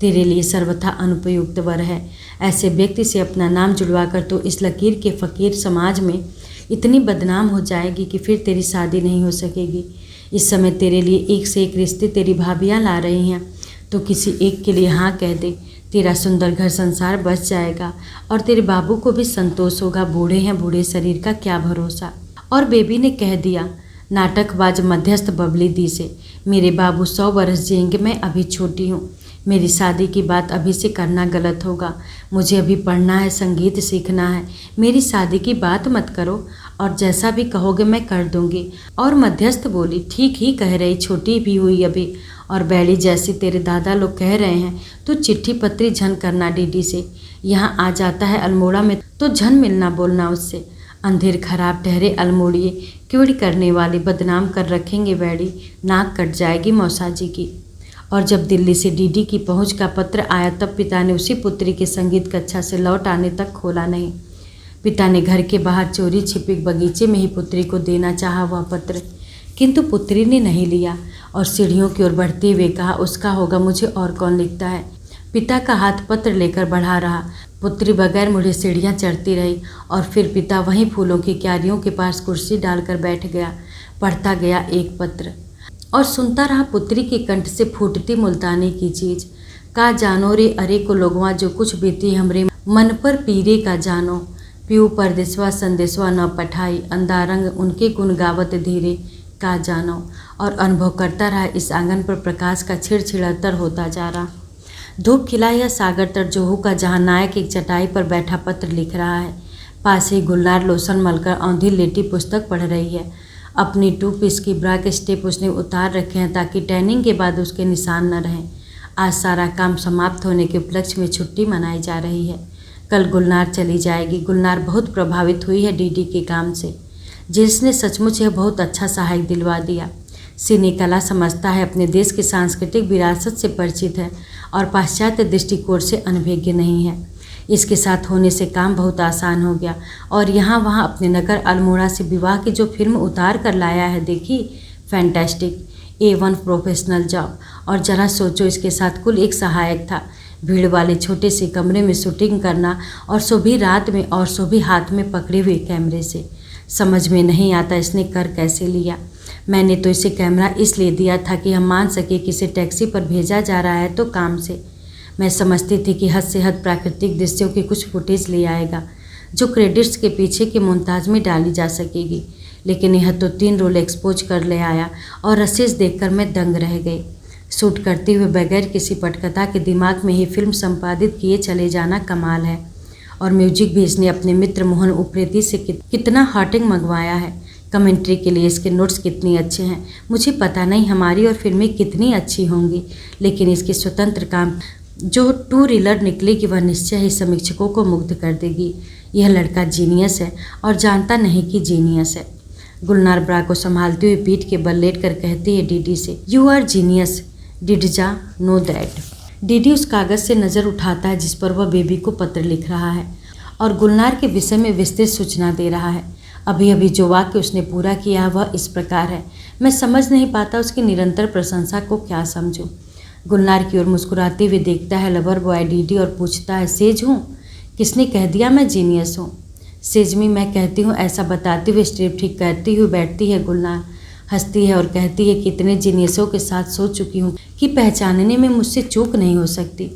तेरे लिए सर्वथा अनुपयुक्त वर है। ऐसे व्यक्ति से अपना नाम जुड़वाकर तो इस लकीर के फकीर समाज में इतनी बदनाम हो जाएगी कि फिर तेरी शादी नहीं हो सकेगी। इस समय तेरे लिए एक से एक रिश्ते तेरी भाभियाँ ला रही हैं, तो किसी एक के लिए हाँ कह दे, तेरा सुंदर घर संसार बच जाएगा और तेरे बाबू को भी संतोष होगा। बूढ़े हैं, बूढ़े शरीर का क्या भरोसा। और बेबी ने कह दिया नाटकबाज मध्यस्थ बबली दी से, मेरे बाबू 100 वर्ष जिएंगे, मैं अभी छोटी हूँ, मेरी शादी की बात अभी से करना गलत होगा, मुझे अभी पढ़ना है, संगीत सीखना है, मेरी शादी की बात मत करो। और जैसा भी कहोगे मैं कर दूंगी। और मध्यस्थ बोली, ठीक ही कह रही, छोटी भी हुई अभी, और बैली जैसी तेरे दादा लोग कह रहे हैं तो चिट्ठी पत्री झन करना डीडी से। यहाँ आ जाता है अल्मोड़ा में तो झन मिलना बोलना उससे। अंधेर खराब ठहरे अल्मोड़िए, क्योड़ी करने वाली, बदनाम कर रखेंगे बैली, नाक कट जाएगी मौसा जी की। और जब दिल्ली से डीडी की पहुंच का पत्र आया तब पिता ने उसी पुत्री के संगीत कक्षा से लौट आने तक खोला नहीं। पिता ने घर के बाहर चोरी छिपी बगीचे में ही पुत्री को देना चाहा वह पत्र, किंतु पुत्री ने नहीं लिया और सीढ़ियों की ओर बढ़ते हुए कहा, उसका होगा, मुझे और कौन लिखता है। पिता का हाथ पत्र लेकर बढ़ा रहा। पुत्री बगैर मुड़े सीढ़ियाँ चढ़ती रही और फिर पिता वहीं फूलों की क्यारियों के पास कुर्सी डालकर बैठ गया। पढ़ता गया एक पत्र और सुनता रहा पुत्री के कंठ से फूटती मुल्तानी की चीज। का जानो रे अरे को लोगवा, जो कुछ बीती हमरे मन पर पीरे का जानो। पीऊ परदेसवा संदेशवा न पठाई, अंधारंग उनके गुण गावत धीरे का जानो। और अनुभव करता रहा इस आंगन पर प्रकाश का छिड़छिड़तर होता जा रहा। धूप खिला या सागर तर जोहू का, जहाँ नायक एक चटाई पर बैठा पत्र लिख रहा है। पास ही गुलनार लोशन मलकर औंधी लेटी पुस्तक पढ़ रही है। अपनी 2 पीस की ब्रा के स्टेप उसने उतार रखे हैं ताकि टैनिंग के बाद उसके निशान न रहें। आज सारा काम समाप्त होने के उपलक्ष्य में छुट्टी मनाई जा रही है। कल गुलनार चली जाएगी। गुलनार बहुत प्रभावित हुई है डीडी के काम से, जिसने सचमुच यह बहुत अच्छा सहायक दिलवा दिया। सिने कला समझता है, अपने देश की सांस्कृतिक विरासत से परिचित है और पाश्चात्य दृष्टिकोण से अनभिज्ञ नहीं है। इसके साथ होने से काम बहुत आसान हो गया और यहाँ वहाँ अपने नगर अल्मोड़ा से विवाह की जो फिल्म उतार कर लाया है, देखी, फैंटास्टिक, A1 प्रोफेशनल जॉब। और जरा सोचो, इसके साथ कुल एक सहायक था। भीड़ वाले छोटे से कमरे में शूटिंग करना, और सो भी रात में, और सो भी हाथ में पकड़े हुए कैमरे से। समझ में नहीं आता इसने कर कैसे लिया। मैंने तो इसे कैमरा इसलिए दिया था कि हम मान सके कि इसे टैक्सी पर भेजा जा रहा है तो काम से। मैं समझती थी कि हद से हद प्राकृतिक दृश्यों की कुछ फुटेज ले आएगा जो क्रेडिट्स के पीछे के मोन्ताज में डाली जा सकेगी, लेकिन यह तो 3 रोल एक्सपोज कर ले आया और रसीद देखकर मैं दंग रह गई। शूट करते हुए बगैर किसी पटकथा के दिमाग में ही फिल्म संपादित किए चले जाना कमाल है। और म्यूजिक भी इसने अपने मित्र मोहन उप्रेती से कितना हॉटिंग मंगवाया है। कमेंट्री के लिए इसके नोट्स कितनी अच्छे हैं। मुझे पता नहीं हमारी और फिल्में कितनी अच्छी होंगी, लेकिन इसके स्वतंत्र काम जो 2 रीलर निकलेगी वह निश्चय ही समीक्षकों को मुग्ध कर देगी। यह लड़का जीनियस है और जानता नहीं कि जीनियस है। गुलनार ब्रा को संभालते हुए पीठ के बल लेट कर कहती है डीडी से, यू आर जीनियस, डिड जा नो दैट। डीडी उस कागज़ से नज़र उठाता है जिस पर वह बेबी को पत्र लिख रहा है और गुलनार के विषय में विस्तृत सूचना दे रहा है। अभी अभी जो वाक्य उसने पूरा किया वह इस प्रकार है, मैं समझ नहीं पाता उसकी निरंतर प्रशंसा को क्या समझूं। गुलनार की ओर मुस्कुराते हुए देखता है लवर बॉय डीडी और पूछता है, सेज हूँ? किसने कह दिया मैं जीनियस हूँ? सेजमी मैं कहती हूँ, ऐसा बताते हुए स्ट्रिप ठीक करती हुई बैठती है गुलनार। हंसती है और कहती है कि इतने जीनियसों के साथ सो चुकी हूँ कि पहचानने में मुझसे चूक नहीं हो सकती।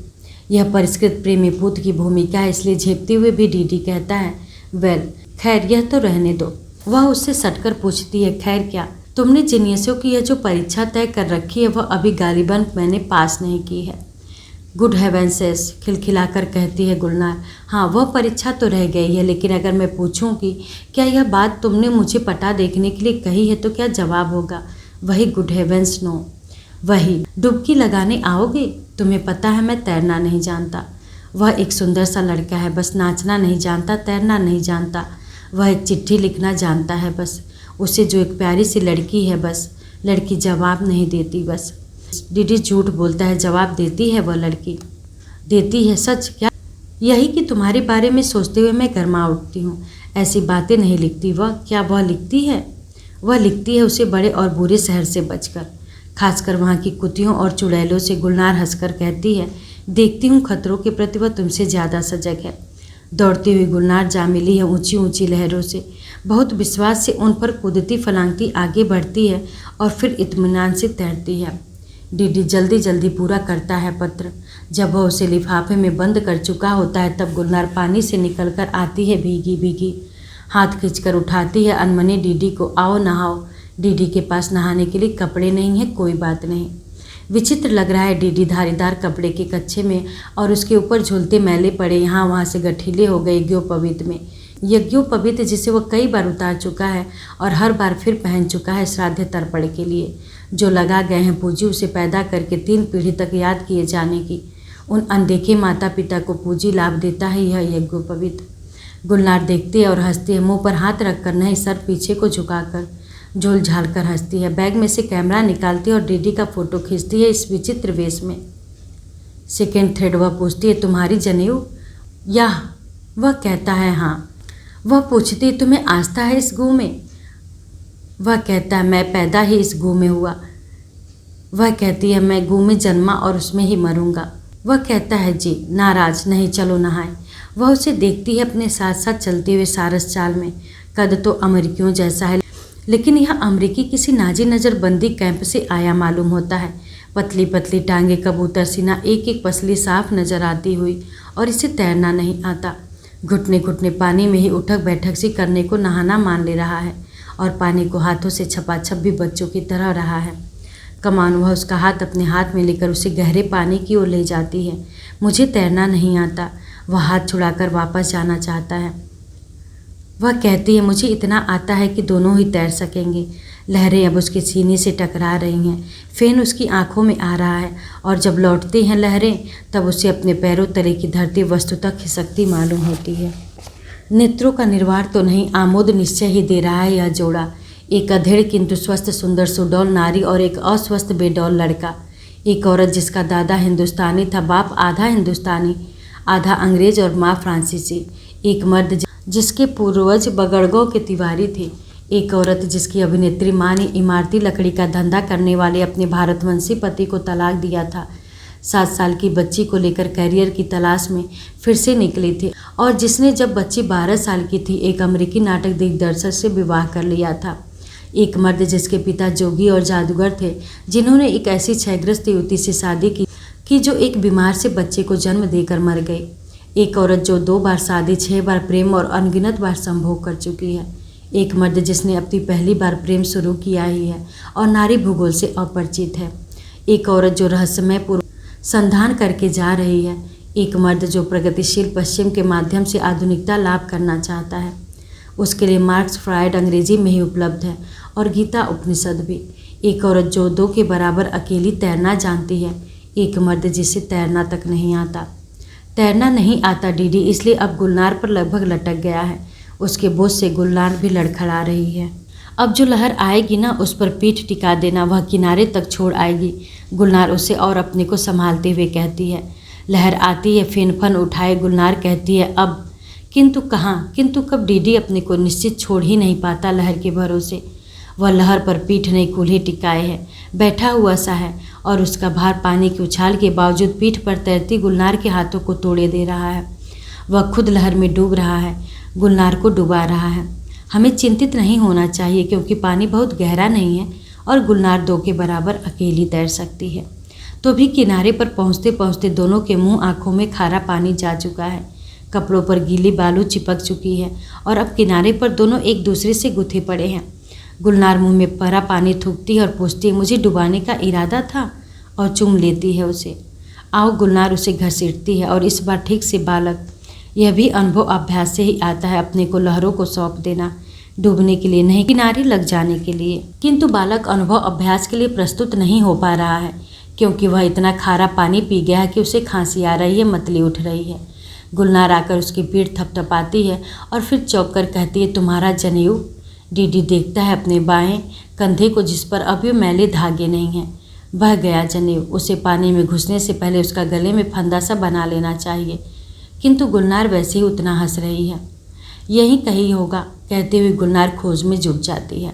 यह परिष्कृत प्रेमी पूत की भूमिका है, इसलिए झेपते हुए भी डीडी कहता है, वेल खैर यह तो रहने दो। वह उससे सटकर पूछती है, खैर क्या? तुमने जीनियसों की यह जो परीक्षा तय कर रखी है वह अभी गालिबन मैंने पास नहीं की है। गुड हेवेंसेस, खिलखिलाकर कहती है गुलनार। हाँ, वह परीक्षा तो रह गई है, लेकिन अगर मैं पूछूं कि क्या यह बात तुमने मुझे पटा देखने के लिए कही है तो क्या जवाब होगा? वही गुड हेवेंस नो। वही डुबकी लगाने आओगे? तुम्हें पता है मैं तैरना नहीं जानता। वह एक सुंदर सा लड़का है, बस नाचना नहीं जानता, तैरना नहीं जानता। वह एक चिट्ठी लिखना जानता है बस। उसे जो एक प्यारी सी लड़की है बस। लड़की जवाब नहीं देती बस। डीडी झूठ बोलता है, जवाब देती है वह लड़की। देती है सच क्या? यही कि तुम्हारे बारे में सोचते हुए मैं गरमा उठती हूँ। ऐसी बातें नहीं लिखती वह। क्या वह लिखती है? वह लिखती है उसे बड़े और बुरे शहर से बचकर, खासकर वहाँ की कुतियों और चुड़ैलों से। गुलनार हंसकर कहती है, देखती हूँ खतरों के प्रति वह तुमसे ज़्यादा सजग है। दौड़ती हुई गुलनार जा मिली है ऊंची ऊंची लहरों से। बहुत विश्वास से उन पर कूदती फलांगती आगे बढ़ती है और फिर इत्मीनान से तैरती है। डीडी जल्दी जल्दी पूरा करता है पत्र। जब वह उसे लिफाफे में बंद कर चुका होता है तब गुलनार पानी से निकलकर आती है भीगी भीगी। हाथ खींचकर उठाती है अनमने डीडी को, आओ नहाओ। डीडी के पास नहाने के लिए कपड़े नहीं है। कोई बात नहीं। विचित्र लग रहा है डीडी धारीदार कपड़े के कच्छे में और उसके ऊपर झूलते मैले पड़े यहाँ वहाँ से गठीले हो गए ग्यो पवित्र में। यज्ञोपवीत जिसे वह कई बार उतार चुका है और हर बार फिर पहन चुका है श्राद्ध तर्पण के लिए, जो लगा गए हैं पूजी उसे पैदा करके 3 पीढ़ी तक याद किए जाने की। उन अनदेखे माता पिता को पूजी लाभ देता है यह यज्ञोपवीत। गुलनार देखती है और हंसती है, मुंह पर हाथ रखकर, नहीं सर पीछे को झुकाकर, झोल झाल कर हंसती है। बैग में से कैमरा निकालती है और डीडी का फोटो खींचती है इस विचित्र वेश में। सेकेंड थ्रेड वह पूछती है, तुम्हारी जनेऊ? या वह कहता है हाँ। वह पूछती है, तुम्हें आस्था है इस गू में? वह कहता है, मैं पैदा ही इस गू में हुआ। वह कहती है, मैं गू में जन्मा और उसमें ही मरूंगा। वह कहता है, जी। नाराज, नहीं चलो नहाए। वह उसे देखती है अपने साथ साथ चलते हुए सारस चाल में। कद तो अमेरिकियों जैसा है, लेकिन यह अमेरिकी किसी नाजी नज़रबंदी कैंप से आया मालूम होता है। पतली पतली टांगे, कबूतर सीना, एक एक पसली साफ नजर आती हुई, और इसे तैरना नहीं आता। घुटने घुटने पानी में ही उठक बैठक सी करने को नहाना मान ले रहा है और पानी को हाथों से छपाछप भी बच्चों की तरह रहा है। कमान वह उसका हाथ अपने हाथ में लेकर उसे गहरे पानी की ओर ले जाती है। मुझे तैरना नहीं आता। वह हाथ छुड़ाकर वापस जाना चाहता है। वह कहती है, मुझे इतना आता है कि दोनों ही तैर सकेंगे। लहरें अब उसके सीने से टकरा रही हैं। फेन उसकी आंखों में आ रहा है और जब लौटती हैं लहरें, तब उसे अपने पैरों तले की धरती वस्तु तक खिसकती मालूम होती है। नेत्रों का निर्वाण तो नहीं, आमोद निश्चय ही दे रहा है यह जोड़ा। एक अधेड़ किंतु स्वस्थ सुंदर सुडौल नारी और एक अस्वस्थ बेडौल लड़का। एक औरत जिसका दादा हिंदुस्तानी था, बाप आधा हिंदुस्तानी आधा अंग्रेज और माँ फ्रांसीसी। एक मर्द जिसके पूर्वज बगड़गांव के तिवारी थे। एक औरत जिसकी अभिनेत्री माँ ने इमारती लकड़ी का धंधा करने वाले अपने भारतवंशी पति को तलाक दिया था। 7 साल की बच्ची को लेकर कैरियर की तलाश में फिर से निकली थी और जिसने जब बच्ची 12 साल की थी एक अमेरिकी नाटक दिग्दर्शक से विवाह कर लिया था। एक मर्द जिसके पिता जोगी और जादूगर थे, जिन्होंने एक ऐसी क्षयग्रस्त युवती से शादी की जो एक बीमार से बच्चे को जन्म देकर मर गई। एक औरत जो 2 बार शादी, 6 बार प्रेम और अनगिनत बार संभोग कर चुकी है। एक मर्द जिसने अपनी पहली बार प्रेम शुरू किया ही है और नारी भूगोल से अपरिचित है। एक औरत जो रहस्यमय पूर्व संधान करके जा रही है। एक मर्द जो प्रगतिशील पश्चिम के माध्यम से आधुनिकता लाभ करना चाहता है। उसके लिए मार्क्स, फ्रायड अंग्रेजी में ही उपलब्ध है और गीता उपनिषद भी। एक औरत जो 2 के बराबर अकेली तैरना जानती है। एक मर्द जिसे तैरना तक नहीं आता। तैरना नहीं आता डीडी, इसलिए अब गुलनार पर लगभग लटक गया है। उसके बोझ से गुलनार भी लड़खड़ा रही है। अब जो लहर आएगी ना, उस पर पीठ टिका देना, वह किनारे तक छोड़ आएगी। गुलनार उसे और अपने को संभालते हुए कहती है। लहर आती है, फेनफन उठाए गुलनार कहती है, अब। किंतु कहाँ, किंतु कब डीडी अपने को निश्चित छोड़ ही नहीं पाता लहर के भरोसे। वह लहर पर पीठ नहीं कूल्हे टिकाए है, बैठा हुआ सा है और उसका भार पानी की उछाल के बावजूद पीठ पर तैरती गुलनार के हाथों को तोड़े दे रहा है। वह खुद लहर में डूब रहा है, गुलनार को डुबा रहा है। हमें चिंतित नहीं होना चाहिए क्योंकि पानी बहुत गहरा नहीं है और गुलनार 2 के बराबर अकेली तैर सकती है। तो भी किनारे पर पहुँचते पहुँचते दोनों के मुंह आँखों में खारा पानी जा चुका है। कपड़ों पर गीली बालू चिपक चुकी है और अब किनारे पर दोनों एक दूसरे से गुथे पड़े हैं। गुलनार मुंह में परा पानी थूकती है और पूछती है, मुझे डुबाने का इरादा था, और चूम लेती है उसे। आओ, गुलनार उसे घसीटती है और इस बार ठीक से बालक। यह भी अनुभव अभ्यास से ही आता है, अपने को लहरों को सौंप देना, डूबने के लिए नहीं, किनारे लग जाने के लिए। किंतु बालक अनुभव अभ्यास के लिए प्रस्तुत नहीं हो पा रहा है क्योंकि वह इतना खारा पानी पी गया है कि उसे खांसी आ रही है, मतली उठ रही है। गुलनार आकर उसकी पीठ थपथपाती है और फिर चौंक कर कहती है, तुम्हारा जनेऊ? डीडी देखता है अपने बाएं कंधे को जिस पर अभी मैले धागे नहीं हैं। बह गया जनेऊ। उसे पानी में घुसने से पहले उसका गले में फंदा सा बना लेना चाहिए। किंतु गुलनार वैसे ही उतना हंस रही है। यही कहीं होगा, कहते हुए गुलनार खोज में जुट जाती है।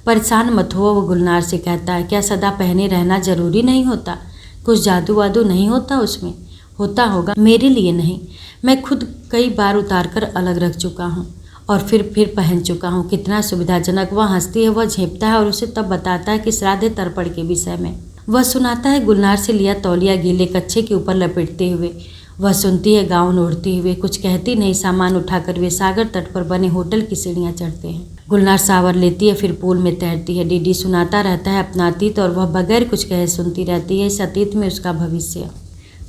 परेशान मत हो, वो गुलनार से कहता है, क्या सदा पहने रहना जरूरी नहीं होता? कुछ जादू वादू नहीं होता उसमें? होता होगा, मेरे लिए नहीं। मैं खुद कई बार उतार कर अलग रख चुका हूँ और फिर पहन चुका हूँ। कितना सुविधाजनक। वह हंसती है, वह झेपता है और उसे तब बताता है कि श्राद्ध तर्पण के विषय में। वह सुनाता है गुलनार से लिया तौलिया गीले कच्छे के ऊपर लपेटते हुए। वह सुनती है गाउन ओढ़ते हुए, कुछ कहती नहीं। सामान उठाकर वे सागर तट पर बने होटल की सीढ़ियाँ चढ़ते हैं। गुलनार सावर लेती है, फिर पूल में तैरती है। डीडी सुनाता रहता है अपना अतीत और वह बगैर कुछ कहे सुनती रहती है। इस अतीत में उसका भविष्य।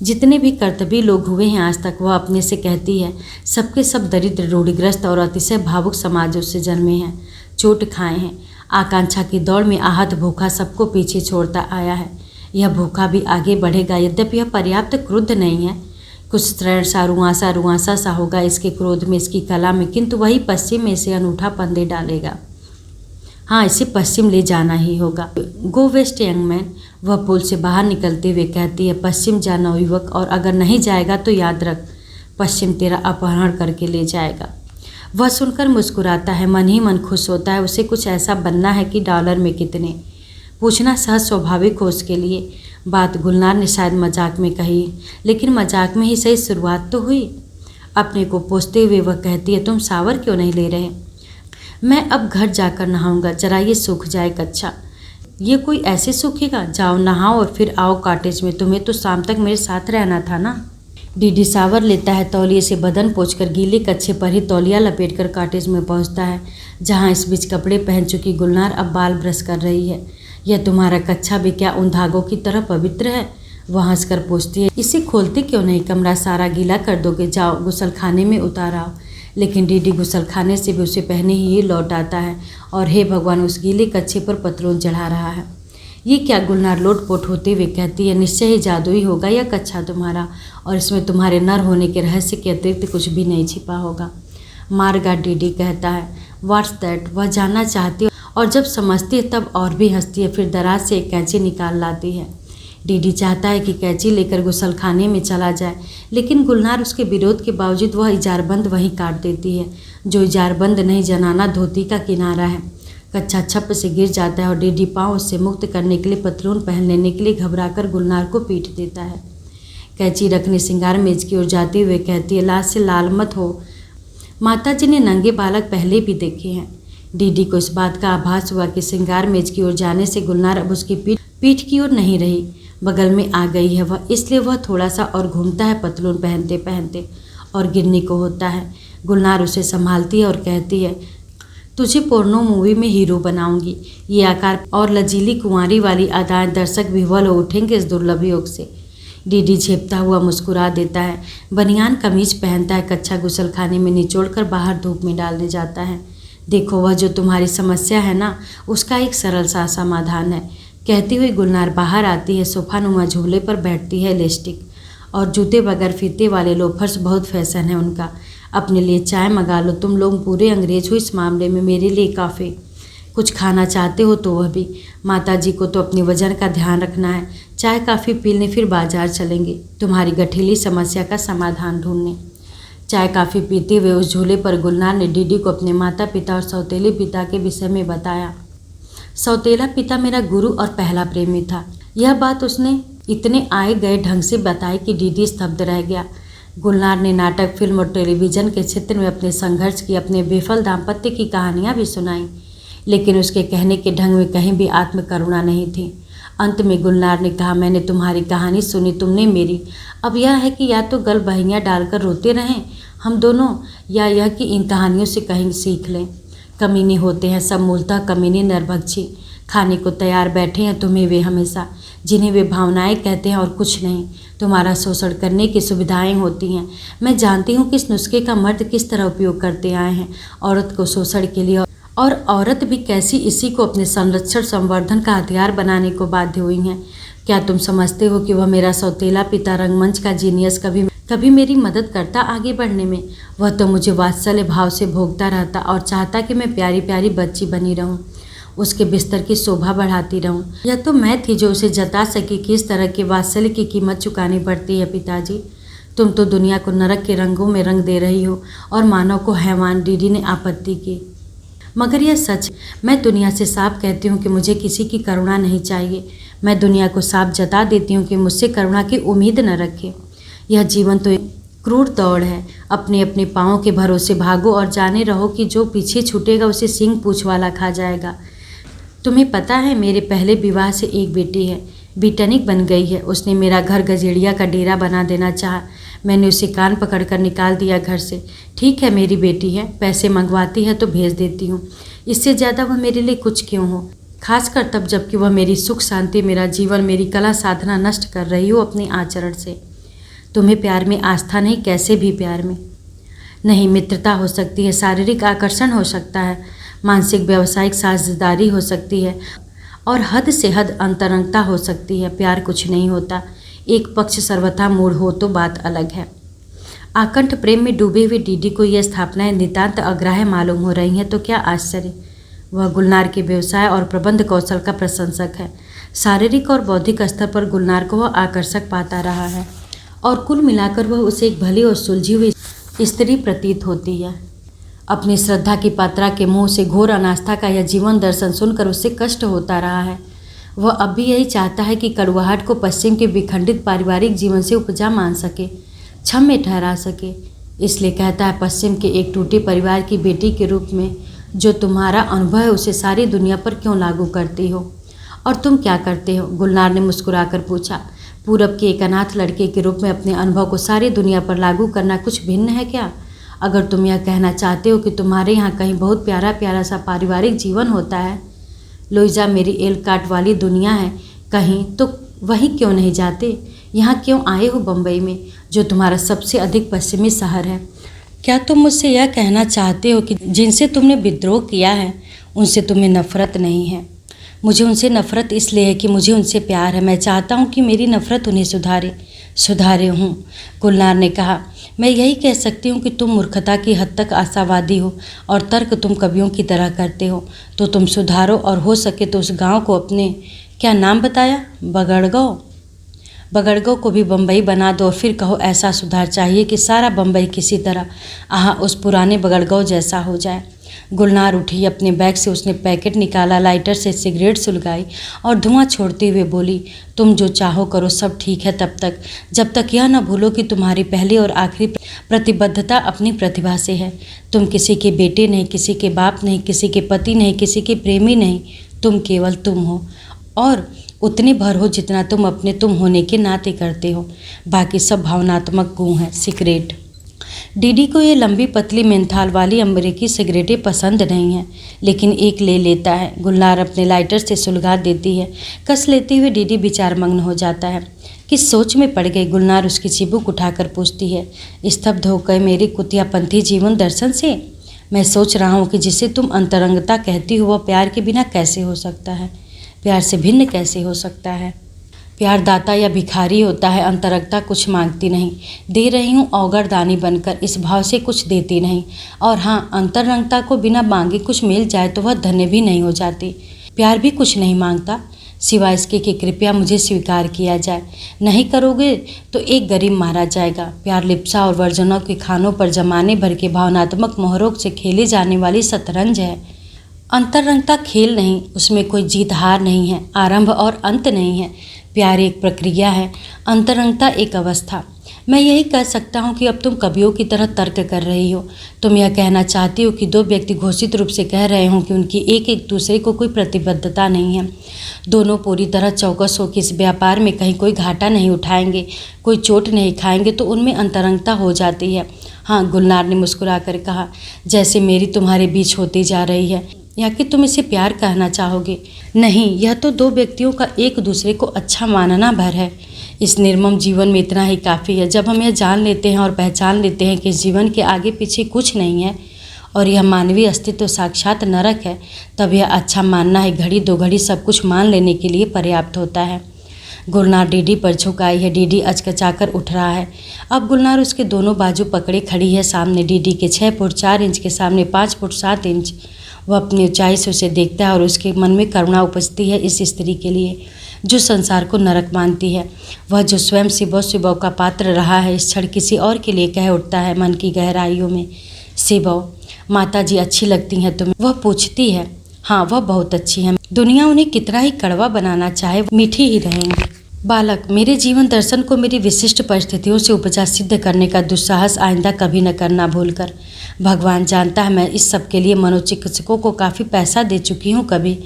जितने भी कर्तव्य लोग हुए हैं आज तक, वह अपने से कहती है, सबके सब दरिद्र, रूढ़िग्रस्त और अतिशय भावुक समाजों से जन्मे हैं, चोट खाए हैं। आकांक्षा की दौड़ में आहत भूखा सबको पीछे छोड़ता आया है। यह भूखा भी आगे बढ़ेगा, यद्यपि यह पर्याप्त क्रुद्ध नहीं है। कुछ तृण सा रुआंसा सा होगा इसके क्रोध में, इसकी कला में, किंतु वही पश्चिम में इसे अनूठा पंदे डालेगा। हाँ, इसे पश्चिम ले जाना ही होगा। गो वेस्ट यंग मैन, वह पुल से बाहर निकलते हुए कहती है, पश्चिम जा नवयुवक, और अगर नहीं जाएगा तो याद रख, पश्चिम तेरा अपहरण करके ले जाएगा। वह सुनकर मुस्कुराता है, मन ही मन खुश होता है। उसे कुछ ऐसा बनना है कि डॉलर में कितने, पूछना सहज स्वाभाविक हो उसके लिए। बात गुलनार ने शायद मजाक में कही, लेकिन मजाक में ही सही, शुरुआत तो हुई। अपने को पोंछते हुए वह कहती है, तुम शावर क्यों नहीं ले रहे? मैं अब घर जाकर नहाऊंगा, जरा ये सूख जाए कच्छा। ये कोई ऐसे सूखेगा? जाओ नहाओ और फिर आओ कॉटेज में, तुम्हें तो शाम तक मेरे साथ रहना था ना। डीडी शावर लेता है, तौलिए से बदन पोंछकर गीले कच्छे पर ही तौलिया लपेटकर कॉटेज में पहुंचता है, जहां इस बीच कपड़े पहन चुकी गुलनार अब बाल ब्रश कर रही है। यह तुम्हारा कच्छा भी क्या उन धागों की तरह पवित्र है? वह हंसकर पूछती है, इसे खोलते क्यों नहीं? कमरा सारा गीला कर दोगे, जाओ गुसल खाने में उतार आओ। लेकिन डीडी गुसल खाने से भी उसे पहने ही लौट आता है और हे भगवान, उस गीले कच्छे पर पतलून चढ़ा रहा है। ये क्या? गुलनार लोटपोट होते हुए कहती है, निश्चय ही जादुई होगा यह कच्छा तुम्हारा, और इसमें तुम्हारे नर होने के रहस्य के अतिरिक्त कुछ भी नहीं छिपा होगा। मार्गा, डीडी कहता है, व्हाट्स दैट? वह जानना चाहती है और जब समझती है तब और भी हंसती है। फिर दराज से एक कैंची निकाल लाती है। डीडी चाहता है कि कैंची लेकर गुसल खाने में चला जाए, लेकिन गुलनार उसके विरोध के बावजूद वह इजारबंद वहीं काट देती है। जो इजारबंद नहीं, जनाना धोती का किनारा है। कच्छा छप से गिर जाता है और डीडी पाँव उससे मुक्त करने के लिए पतलून पहन लेने के लिए घबराकर गुलनार को पीट देता है। कैंची रखने श्रृंगार मेज की ओर जाते हुए कहती है, लाज से लाल मत हो, माताजी ने नंगे बालक पहले भी देखे हैं। डीडी को इस बात का आभास हुआ कि श्रृंगार मेज की ओर जाने से गुलनार अब उसकी पीठ की ओर नहीं रही, बगल में आ गई है वह, इसलिए वह थोड़ा सा और घूमता है पतलून पहनते पहनते और गिरने को होता है। गुलनार उसे संभालती है और कहती है, तुझे पोर्नो मूवी में हीरो बनाऊंगी। ये आकार और लजीली कुंवारी वाली अदाएं दर्शक विह्वल हो उठेंगे इस दुर्लभ योग से। डीडी झेपता हुआ मुस्कुरा देता है, बनियान कमीज पहनता है, कच्छा गुसल खाने में निचोड़कर बाहर धूप में डालने जाता है। देखो, वह जो तुम्हारी समस्या है ना, उसका एक सरल सा समाधान है। कहती हुई गुलनार बाहर आती है। सोफा नुमा झूले पर बैठती है इलास्टिक और जूते बगैर फीते वाले लोफर्स बहुत फैशन है उनका। अपने लिए चाय मंगा लो, तुम लोग पूरे अंग्रेज हो इस मामले में, मेरे लिए काफ़ी। कुछ खाना चाहते हो तो वह भी। माताजी को तो अपने वजन का ध्यान रखना है। चाय काफ़ी पी लें, फिर बाजार चलेंगे तुम्हारी गठीली समस्या का समाधान ढूंढने। चाय काफ़ी पीते हुए उस झूले पर गुलनार ने डीडी को अपने माता पिता और सौतेले पिता के विषय में बताया। सौतेला पिता मेरा गुरु और पहला प्रेमी था। यह बात उसने इतने आए गए ढंग से बताई कि डीडी स्तब्ध रह गया। गुलनार ने नाटक, फिल्म और टेलीविज़न के क्षेत्र में अपने संघर्ष की, अपने बेफल दाम्पत्य की कहानियाँ भी सुनाई, लेकिन उसके कहने के ढंग में कहीं भी आत्मकरुणा नहीं थी। अंत में गुलनार ने कहा, मैंने तुम्हारी कहानी सुनी, तुमने मेरी। अब यह है कि या तो गल बहियाँ डालकर रोते रहें हम दोनों, या यह कि इन कहानियों से कहीं सीख लें। कमीने होते हैं सब, मूलतः कमीने नरभक्षी। खाने को तैयार बैठे हैं तुम्हें वे हमेशा, जिन्हें वे भावनाएं कहते हैं और कुछ नहीं। तुम्हारा शोषण करने की सुविधाएं होती हैं। मैं जानती हूँ कि इस नुस्खे का मर्द किस तरह उपयोग करते आए हैं औरत को शोषण के लिए, और औरत भी कैसी इसी को अपने संरक्षण संवर्धन का हथियार बनाने को बाध्य हुई हैं। क्या तुम समझते हो कि वह मेरा सौतेला पिता रंगमंच का जीनियस कभी मेरी मदद करता आगे बढ़ने में? वह तो मुझे वात्सल्य भाव से भोगता रहता और चाहता कि मैं प्यारी प्यारी बच्ची बनी रहूं, उसके बिस्तर की शोभा बढ़ाती रहूं। यह तो मैं थी जो उसे जता सकी कि इस तरह के वात्सल्य की कीमत चुकानी पड़ती है। पिताजी, तुम तो दुनिया को नरक के रंगों में रंग दे रही हो और मानव को हैवान। डीडी ने आपत्ति की। मगर यह सच, मैं दुनिया से साफ कहती हूँ कि मुझे किसी की करुणा नहीं चाहिए। मैं दुनिया को साफ जता देती हूँ कि मुझसे करुणा की उम्मीद न रखे। यह जीवन तो एक क्रूर दौड़ है। अपने अपने पाँवों के भरोसे भागो और जाने रहो कि जो पीछे छूटेगा उसे सींग पूँछ वाला खा जाएगा। तुम्हें पता है, मेरे पहले विवाह से एक बेटी है, बिटनिक बन गई है। उसने मेरा घर गजेड़िया का डेरा बना देना चाहा। मैंने उसे कान पकड़कर निकाल दिया घर से। ठीक है, मेरी बेटी है, पैसे मंगवाती है तो भेज देती हूँ। इससे ज़्यादा वह मेरे लिए कुछ क्यों हो, खासकर तब जबकि वह मेरी सुख शांति, मेरा जीवन, मेरी कला साधना नष्ट कर रही हो अपने आचरण से। तुम्हें प्यार में आस्था नहीं, कैसे भी प्यार में नहीं। मित्रता हो सकती है, शारीरिक आकर्षण हो सकता है, मानसिक व्यावसायिक साझेदारी हो सकती है और हद से हद अंतरंगता हो सकती है। प्यार कुछ नहीं होता, एक पक्ष सर्वथा मूढ़ हो तो बात अलग है। आकंठ प्रेम में डूबे हुए डीडी को यह स्थापनाएं नितांत अग्राह्य मालूम हो रही हैं तो क्या आश्चर्य। वह गुलनार के व्यवसाय और प्रबंध कौशल का प्रशंसक है। शारीरिक और बौद्धिक स्तर पर गुलनार को वह आकर्षक पाता रहा है और कुल मिलाकर वह उसे एक भली और सुलझी हुई स्त्री प्रतीत होती है। अपनी श्रद्धा की पात्रा के मुंह से घोर अनास्था का यह जीवन दर्शन सुनकर उसे कष्ट होता रहा है। वह अब भी यही चाहता है कि कड़वाहट को पश्चिम के विखंडित पारिवारिक जीवन से उपजा मान सके, क्षम्य ठहरा सके। इसलिए कहता है, पश्चिम के एक टूटे परिवार की बेटी के रूप में जो तुम्हारा अनुभव है उसे सारी दुनिया पर क्यों लागू करती हो? और तुम क्या करते हो? गुलनार ने मुस्कुराकर पूछा। पूरब के एक अनाथ लड़के के रूप में अपने अनुभव को सारी दुनिया पर लागू करना कुछ भिन्न है क्या? अगर तुम यह कहना चाहते हो कि तुम्हारे यहाँ कहीं बहुत प्यारा प्यारा सा पारिवारिक जीवन होता है, लुइजा मेरी एलकाट वाली दुनिया है कहीं, तो वहीं क्यों नहीं जाते? यहाँ क्यों आए हो बम्बई में, जो तुम्हारा सबसे अधिक पश्चिमी शहर है? क्या तुम मुझसे यह कहना चाहते हो कि जिनसे तुमने विद्रोह किया है उनसे तुम्हें नफरत नहीं है? मुझे उनसे नफरत इसलिए है कि मुझे उनसे प्यार है। मैं चाहता हूँ कि मेरी नफरत उन्हें सुधारे हूँ। गुलनार ने कहा, मैं यही कह सकती हूँ कि तुम मूर्खता की हद तक आशावादी हो और तर्क तुम कवियों की तरह करते हो। तो तुम सुधारो और हो सके तो उस गांव को अपने क्या नाम बताया, बगड़गांव को भी बम्बई बना दो और फिर कहो ऐसा सुधार चाहिए कि सारा बम्बई किसी तरह उस पुराने बगड़गांव जैसा हो जाए। गुलनार उठी, अपने बैग से उसने पैकेट निकाला, लाइटर से सिगरेट सुलगाई और धुआं छोड़ते हुए बोली, तुम जो चाहो करो, सब ठीक है तब तक, जब तक यह न भूलो कि तुम्हारी पहली और आखिरी प्रतिबद्धता अपनी प्रतिभा से है। तुम किसी के बेटे नहीं, किसी के बाप नहीं, किसी के पति नहीं, किसी के प्रेमी नहीं। तुम केवल तुम हो और उतने भर हो जितना तुम अपने तुम होने के नाते करते हो। बाकी सब भावनात्मक गुण है। सिगरेट। डीडी को ये लंबी पतली मेंथाल वाली अमेरिकी सिगरेटें पसंद नहीं हैं, लेकिन एक ले लेता है। गुलनार अपने लाइटर से सुलगा देती है। कस लेते हुए डीडी विचारमग्न हो जाता है। किस सोच में पड़ गई? गुलनार उसकी चिबुक उठाकर पूछती है, स्तब्ध होकर मेरी कुतियापंथी जीवन दर्शन से। मैं सोच रहा हूँ कि जिसे तुम अंतरंगता कहती हो वह प्यार के बिना कैसे हो सकता है, प्यार से भिन्न कैसे हो सकता है? प्यार दाता या भिखारी होता है। अंतरंगता कुछ मांगती नहीं, दे रही हूँ औगर दानी बनकर, इस भाव से कुछ देती नहीं। और हाँ, अंतरंगता को बिना मांगे कुछ मिल जाए तो वह धन्य भी नहीं हो जाती। प्यार भी कुछ नहीं मांगता सिवाय इसके कि कृपया मुझे स्वीकार किया जाए। नहीं करोगे तो एक गरीब मारा जाएगा। प्यार लिप्सा और वर्जनों के खानों पर जमाने भर के भावनात्मक मोहरों से खेली जाने वाली शतरंज है। अंतरंगता खेल नहीं, उसमें कोई जीत हार नहीं है, आरंभ और अंत नहीं है। प्यार एक प्रक्रिया है, अंतरंगता एक अवस्था। मैं यही कह सकता हूँ कि अब तुम कवियों की तरह तर्क कर रही हो। तुम यह कहना चाहती हो कि दो व्यक्ति घोषित रूप से कह रहे हों कि उनकी एक दूसरे को कोई प्रतिबद्धता नहीं है। दोनों पूरी तरह चौकस हो कि इस व्यापार में कहीं कोई घाटा नहीं उठाएंगे, कोई चोट नहीं खाएंगे, तो उनमें अंतरंगता हो जाती है। हाँ, गुलनार ने मुस्कुरा कर कहा, जैसे मेरी तुम्हारे बीच होती जा रही है, या कि तुम इसे प्यार कहना चाहोगे? नहीं, यह तो दो व्यक्तियों का एक दूसरे को अच्छा मानना भर है। इस निर्मम जीवन में इतना ही काफ़ी है। जब हम यह जान लेते हैं और पहचान लेते हैं कि इस जीवन के आगे पीछे कुछ नहीं है और यह मानवीय अस्तित्व साक्षात नरक है, तब यह अच्छा मानना है घड़ी दो घड़ी सब कुछ मान लेने के लिए पर्याप्त होता है। गुलनार डीडी पर झुकाई है। डीडी अचकचाकर उठ रहा है। अब गुलनार उसके दोनों बाजू पकड़े खड़ी है। सामने डीडी के 6 फुट 4 इंच के सामने 5 फुट 7 इंच। वह अपनी ऊंचाई से उसे देखता है और उसके मन में करुणा उपजती है इस स्त्री के लिए जो संसार को नरक मानती है। वह जो स्वयं शिव का पात्र रहा है, इस क्षण किसी और के लिए कह उठता है मन की गहराइयों में, शिव, माता जी अच्छी लगती हैं तुम्हें? वह पूछती है। हाँ, वह बहुत अच्छी है। दुनिया उन्हें कितना ही कड़वा बनाना चाहे, मीठी ही रहेंगी। बालक, मेरे जीवन दर्शन को मेरी विशिष्ट परिस्थितियों से उपजा सिद्ध करने का दुस्साहस आइंदा कभी न करना भूलकर। भगवान जानता है मैं इस सब के लिए मनोचिकित्सकों को काफ़ी पैसा दे चुकी हूँ। कभी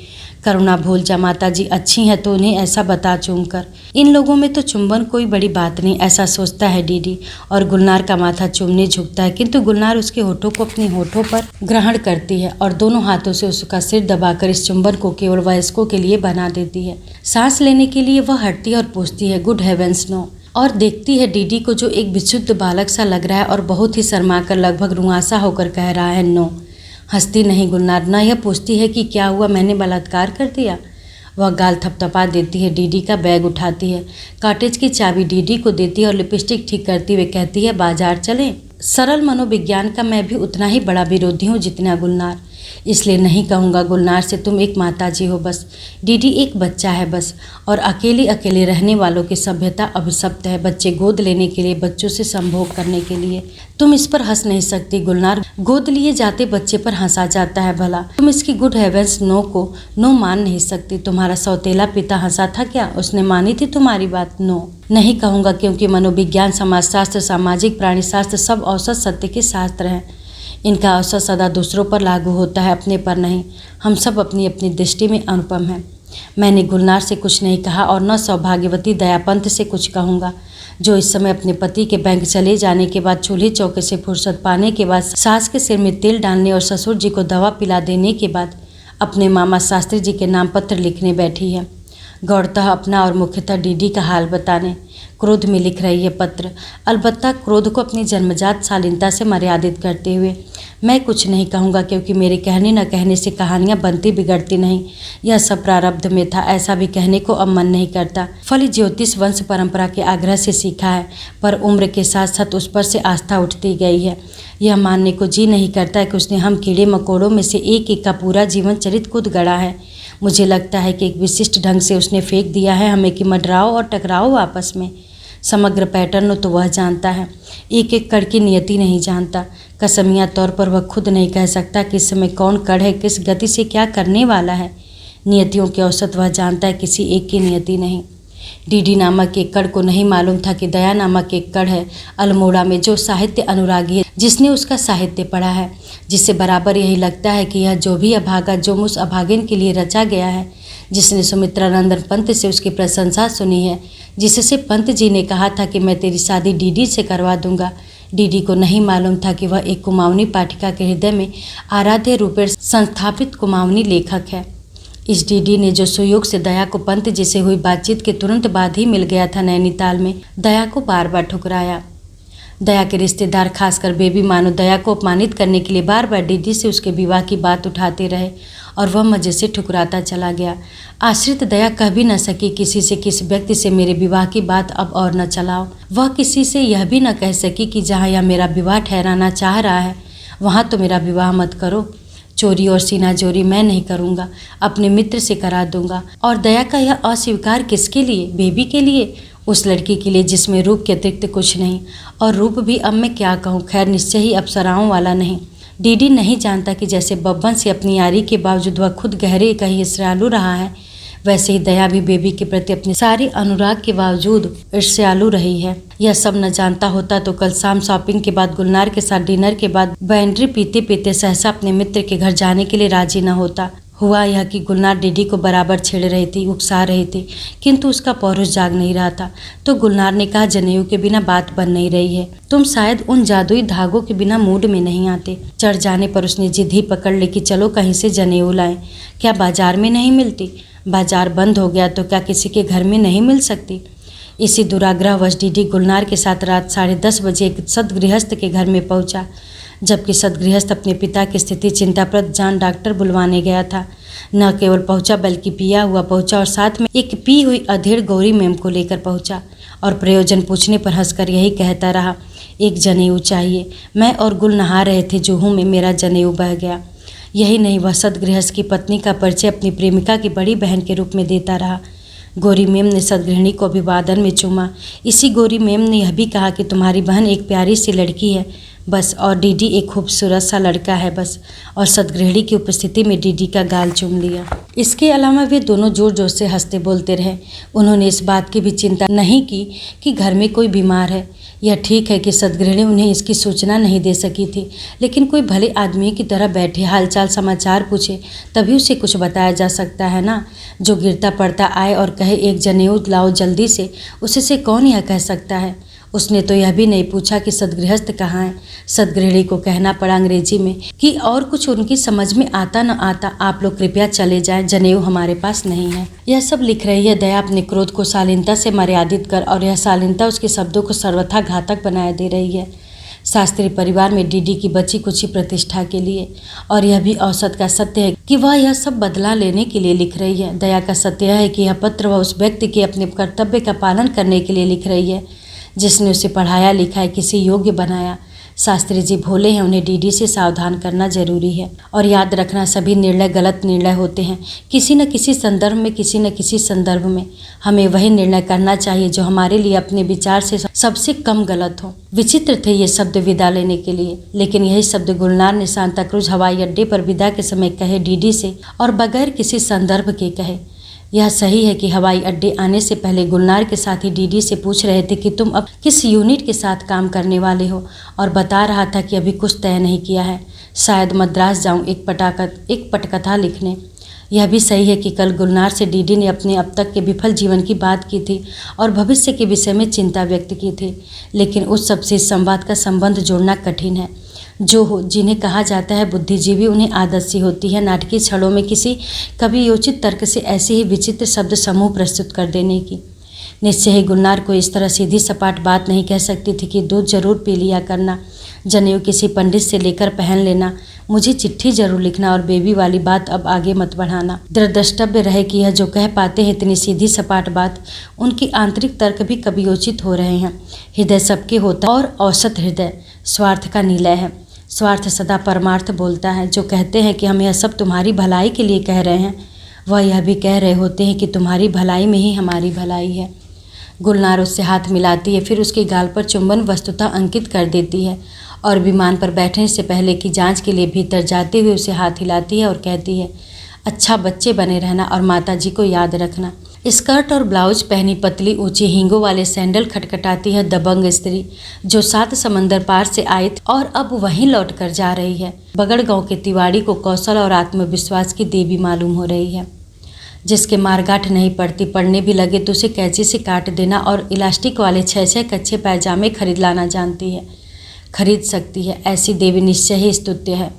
करुणा भूल जा, माता जी अच्छी हैं तो उन्हें ऐसा बता चूमकर। इन लोगों में तो चुंबन कोई बड़ी बात नहीं, ऐसा सोचता है डीडी और गुलनार का माथा चूमने झुकता है, किंतु गुलनार उसके होठों को अपने होठों पर ग्रहण करती है और दोनों हाथों से उसका सिर दबाकर इस चुंबन को केवल वयस्कों के लिए बना देती है। सांस लेने के लिए वह हटती है और पूछती है, गुड हेवेंस नो। और देखती है डीडी को, जो एक विशुद्ध बालक सा लग रहा है और बहुत ही शर्मा कर लगभग रुआंसा होकर कह रहा है नो। हंसती नहीं गुलनार, न यह पूछती है कि क्या हुआ, मैंने बलात्कार कर दिया। वह गाल थपथपा देती है, डीडी का बैग उठाती है, कॉटेज की चाबी डीडी को देती है और लिपस्टिक ठीक करते हुए कहती है बाजार चलें। सरल मनोविज्ञान का मैं भी उतना ही बड़ा विरोधी हूँ जितना गुलनार, इसलिए नहीं कहूँगा गुलनार से तुम एक माताजी हो बस। डीडी एक बच्चा है बस, और अकेले अकेले रहने वालों की सभ्यता अभिशप्त है। बच्चे गोद लेने के लिए, बच्चों से संभोग करने के लिए। तुम इस पर हंस नहीं सकती गुलनार, गोद लिए जाते बच्चे पर हंसा जाता है भला। तुम इसकी गुड हेवेंस नो को नो मान नहीं सकती। तुम्हारा सौतेला पिता हंसा था क्या? उसने मानी थी तुम्हारी बात? नो नहीं कहूँगा, क्योंकि मनोविज्ञान, समाजशास्त्र, सामाजिक प्राणीशास्त्र सब औसत सत्य के शास्त्र हैं। इनका औसत सदा दूसरों पर लागू होता है, अपने पर नहीं। हम सब अपनी अपनी दृष्टि में अनुपम हैं। मैंने गुलनार से कुछ नहीं कहा और न सौभाग्यवती दयापंत से कुछ कहूँगा, जो इस समय अपने पति के बैंक चले जाने के बाद, चूल्हे चौके से फुर्सत पाने के बाद, सास के सिर में तेल डालने और ससुर जी को दवा पिला देने के बाद अपने मामा शास्त्री जी के नाम पत्र लिखने बैठी है। गौरतः अपना और मुख्यतः डीडी का हाल बताने क्रोध में लिख रही है पत्र, अलबत्ता क्रोध को अपनी जन्मजात शालीनता से मर्यादित करते हुए। मैं कुछ नहीं कहूँगा, क्योंकि मेरे कहने न कहने से कहानियाँ बनती बिगड़ती नहीं। यह सब प्रारब्ध में था, ऐसा भी कहने को अब मन नहीं करता। फल ज्योतिष वंश परंपरा के आग्रह से सीखा है, पर उम्र के साथ साथ उस पर से आस्था उठती गई है। यह मानने को जी नहीं करता है कि उसने हम कीड़े मकोड़ों में से एक एक का पूरा जीवन चरित खुद गढ़ा है। मुझे लगता है कि एक विशिष्ट ढंग से उसने फेंक दिया है हमें कि मडराओ और टकराओ आपस में। समग्र पैटर्न तो वह जानता है, एक एक कड़ की नियति नहीं जानता। कसमिया तौर पर वह खुद नहीं कह सकता कि इस समय कौन कड़ है, किस गति से क्या करने वाला है। नियतियों के औसत वह जानता है, किसी एक की नियति नहीं। डीडी नामक एक कड़ को नहीं मालूम था कि दया नामक एक कड़ है अल्मोड़ा में, जो साहित्य अनुरागी है, जिसने उसका साहित्य पढ़ा है, जिससे बराबर यही लगता है कि यह जो भी अभागा जो उस अभागिन के लिए रचा गया है, जिसने सुमित्रानंदन पंत से उसकी प्रशंसा सुनी है, जिससे पंत जी ने कहा था कि मैं तेरी शादी डीडी से करवा दूंगा। डीडी को नहीं मालूम था कि वह एक कुमाऊनी पाठिका के हृदय में आराध्य रूपेण संस्थापित कुमाऊनी लेखक है। इस डीडी ने जो सुयोग से दया को पंत जी से हुई बातचीत के तुरंत बाद ही मिल गया था नैनीताल में, दया को बार बार ठुकराया। दया के रिश्तेदार, खासकर बेबी मानो, दया को अपमानित करने के लिए बार बार डीडी से उसके विवाह की बात उठाते रहे और वह मजे से ठुकराता चला गया। आश्रित दया कह भी न सकी किसी से, किसी व्यक्ति से मेरे विवाह की बात अब और न चलाओ। वह किसी से यह भी न कह सकी कि जहाँ यह मेरा विवाह ठहराना चाह रहा है वहाँ तो मेरा विवाह मत करो। चोरी और सीना जोरी मैं नहीं करूँगा, अपने मित्र से करा दूंगा। और दया का यह अस्वीकार किसके लिए? बेबी के लिए, उस लड़की के लिए जिसमें रूप के अतिरिक्त कुछ नहीं। और रूप भी अब मैं क्या कहूँ, खैर निश्चय ही अप्सराओं वाला नहीं। डीडी नहीं जानता कि जैसे बब्बन से अपनी यारी के बावजूद वह खुद गहरे कहीं ईर्ष्यालु रहा है, वैसे ही दया भी बेबी के प्रति अपने सारे अनुराग के बावजूद ईर्ष्यालु रही है। यह सब न जानता होता तो कल शाम शॉपिंग के बाद, गुलनार के साथ डिनर के बाद, बैंड्री पीते पीते सहसा अपने मित्र के घर जाने के लिए राजी न होता। हुआ यह कि गुलनार डीडी को बराबर छेड़ रही थी, उकसा रही थी, किंतु उसका पौरुष जाग नहीं रहा था। तो गुलनार ने कहा, जनेऊ के बिना बात बन नहीं रही है, तुम शायद उन जादुई धागों के बिना मूड में नहीं आते। चढ़ जाने पर उसने जिद ही पकड़ ली कि चलो कहीं से जनेऊ लाएं। क्या बाजार में नहीं मिलती? बाजार बंद हो गया तो क्या किसी के घर में नहीं मिल सकती? इसी दुराग्रहवश डीडी गुलनार के साथ रात 10:30 बजे एक सदगृहस्थ के घर में पहुंचा, जबकि सदगृहस्थ अपने पिता की स्थिति चिंताप्रद जान डॉक्टर बुलवाने गया था। न केवल पहुंचा बल्कि पिया हुआ पहुंचा, और साथ में एक पी हुई अधेड़ गौरी मैम को लेकर पहुंचा, और प्रयोजन पूछने पर हंसकर यही कहता रहा, एक जनेऊ चाहिए। मैं और गुल नहा रहे थे, जूहू में मेरा जनेऊ बह गया। यही नहीं, वह सदगृहस्थ की पत्नी का परिचय अपनी प्रेमिका की बड़ी बहन के रूप में देता रहा। गौरी मेम ने सदगृहिणी को अभिवादन में चूमा। इसी गौरी मेम ने यह भी कहा कि तुम्हारी बहन एक प्यारी सी लड़की है बस, और डीडी एक खूबसूरत सा लड़का है बस, और सदगृहिणी की उपस्थिति में डीडी का गाल चूम लिया। इसके अलावा वे दोनों जोर जोर से हंसते बोलते रहे। उन्होंने इस बात की भी चिंता नहीं की कि घर में कोई बीमार है। यह ठीक है कि सदगृहिणी उन्हें इसकी सूचना नहीं दे सकी थी, लेकिन कोई भले आदमी की तरह बैठे हालचाल समाचार पूछे तभी उसे कुछ बताया जा सकता है ना। जो गिरता पड़ता आए और कहे एक जनेऊ लाओ जल्दी से, उससे कौन यह कह सकता है? उसने तो यह भी नहीं पूछा कि सदगृहस्थ कहाँ है। सदगृहिणी को कहना पड़ा अंग्रेजी में कि और कुछ उनकी समझ में आता न आता आप लोग कृपया चले जाएं, जनेऊ हमारे पास नहीं है। यह सब लिख रही है दया अपने क्रोध को शालीनता से मर्यादित कर, और यह शालीनता उसके शब्दों को सर्वथा घातक बनाए दे रही है शास्त्रीय परिवार में डीडी की बची कुची प्रतिष्ठा के लिए। और यह भी औसत का सत्य है कि वह यह सब बदला लेने के लिए लिख रही है। दया का सत्य है कि यह पत्र वह उस व्यक्ति के अपने कर्तव्य का पालन करने के लिए लिख रही है जिसने उसे पढ़ाया लिखाया, किसी योग्य बनाया। शास्त्री जी भोले हैं, उन्हें डीडी से सावधान करना जरूरी है। और याद रखना, सभी निर्णय गलत निर्णय होते हैं। किसी न किसी संदर्भ में, किसी न किसी संदर्भ में हमें वही निर्णय करना चाहिए जो हमारे लिए अपने विचार से सबसे कम गलत हो। विचित्र थे ये शब्द विदा लेने के लिए, लेकिन यही शब्द गुलनार ने सांता क्रूज हवाई अड्डे पर विदा के समय कहे डीडी से, और बगैर किसी संदर्भ के कहे। यह सही है कि हवाई अड्डे आने से पहले गुलनार के साथी डीडी से पूछ रहे थे कि तुम अब किस यूनिट के साथ काम करने वाले हो, और बता रहा था कि अभी कुछ तय नहीं किया है, शायद मद्रास जाऊं एक पटकथा लिखने। यह भी सही है कि कल गुलनार से डीडी ने अपने अब तक के विफल जीवन की बात की थी और भविष्य के विषय में चिंता व्यक्त की थी, लेकिन उस सबसे इस संवाद का संबंध जोड़ना कठिन है। जो हो जिन्हें कहा जाता है बुद्धिजीवी, उन्हें आदत सी होती है नाटकीय क्षणों में किसी कवियोचित तर्क से ऐसे ही विचित्र शब्द समूह प्रस्तुत कर देने की। निश्चय ही गुलनार को इस तरह सीधी सपाट बात नहीं कह सकती थी कि दूध जरूर पी लिया करना, जनेऊ किसी पंडित से लेकर पहन लेना, मुझे चिट्ठी जरूर लिखना, और बेबी वाली बात अब आगे मत बढ़ाना। द्रष्टव्य रहे कि यह जो कह पाते हैं इतनी सीधी सपाट बात, उनकी आंतरिक तर्क भी कवियोचित हो रहे हैं। हृदय सबके होता है, और औसत हृदय स्वार्थ का निलय है। स्वार्थ सदा परमार्थ बोलता है। जो कहते हैं कि हम यह सब तुम्हारी भलाई के लिए कह रहे हैं, वह यह भी कह रहे होते हैं कि तुम्हारी भलाई में ही हमारी भलाई है। गुलनार उससे हाथ मिलाती है, फिर उसके गाल पर चुंबन वस्तुतः अंकित कर देती है, और विमान पर बैठने से पहले की जांच के लिए भीतर जाते हुए उसे हाथ हिलाती है और कहती है, अच्छा बच्चे बने रहना और माताजी को याद रखना। स्कर्ट और ब्लाउज पहनी पतली ऊंची हींगों वाले सैंडल खटखटाती है दबंग स्त्री जो 7 समंदर पार से आई थी और अब वहीं लौट कर जा रही है। बगड़ गांव के तिवाड़ी को कौशल और आत्मविश्वास की देवी मालूम हो रही है, जिसके मारगांठ नहीं पड़ती, पड़ने भी लगे तो उसे कैंची से काट देना, और इलास्टिक वाले 6 कच्चे पैजामे खरीद लाना जानती है, खरीद सकती है। ऐसी देवी निश्चय ही स्तुत्य है।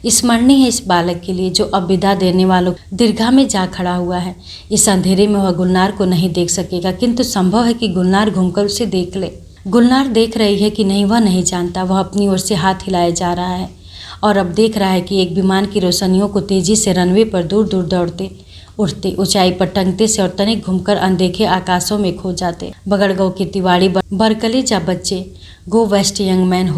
स्मरणीय है इस बालक के लिए जो अब विदा देने वालों दीर्घा में जा खड़ा हुआ है। इस अंधेरे में वह गुलनार को नहीं देख सकेगा, किंतु संभव है कि गुलनार घूमकर उसे देख ले। गुलनार देख रही है कि नहीं, वह नहीं जानता। वह अपनी ओर से हाथ हिलाए जा रहा है और अब देख रहा है कि एक विमान की रोशनियों को तेजी से रनवे पर दूर दूर दौड़ते उठते, ऊंचाई पर टंगते से और तनिक घूमकर अनदेखे आकाशों में खो जाते। बगड़गांव के तिवाड़ी बरकले जा बच्चे, गो वेस्ट यंग मैन,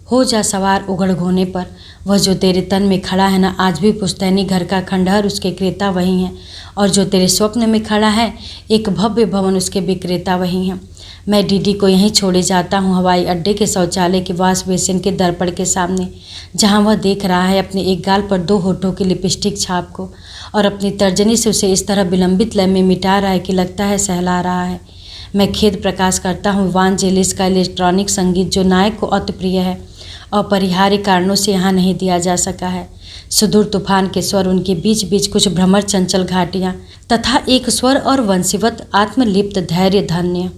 हो जा सवार उगड़ घोने पर। वह जो तेरे तन में खड़ा है ना, आज भी पुश्तैनी घर का खंडहर उसके क्रेता वही हैं, और जो तेरे स्वप्न में खड़ा है एक भव्य भवन उसके विक्रेता वही हैं। मैं डीडी को यहीं छोड़े जाता हूँ, हवाई अड्डे के शौचालय के वॉश बेसिन के दर्पण के सामने, जहाँ वह देख रहा है अपने एक गाल पर 2 होठों की लिपस्टिक छाप को, और अपनी तर्जनी से उसे इस तरह विलंबित लय में मिटा रहा है कि लगता है सहला रहा है। मैं खेद प्रकाश करता हूँ वानजेलिस का इलेक्ट्रॉनिक संगीत, जो नायक को अति प्रिय है, अपरिहार्य कारणों से यहाँ नहीं दिया जा सका है। सुदूर तूफान के स्वर, उनके बीच बीच कुछ भ्रमर चंचल घाटियाँ, तथा एक स्वर और वंशीवत आत्मलिप्त धैर्य धन्य।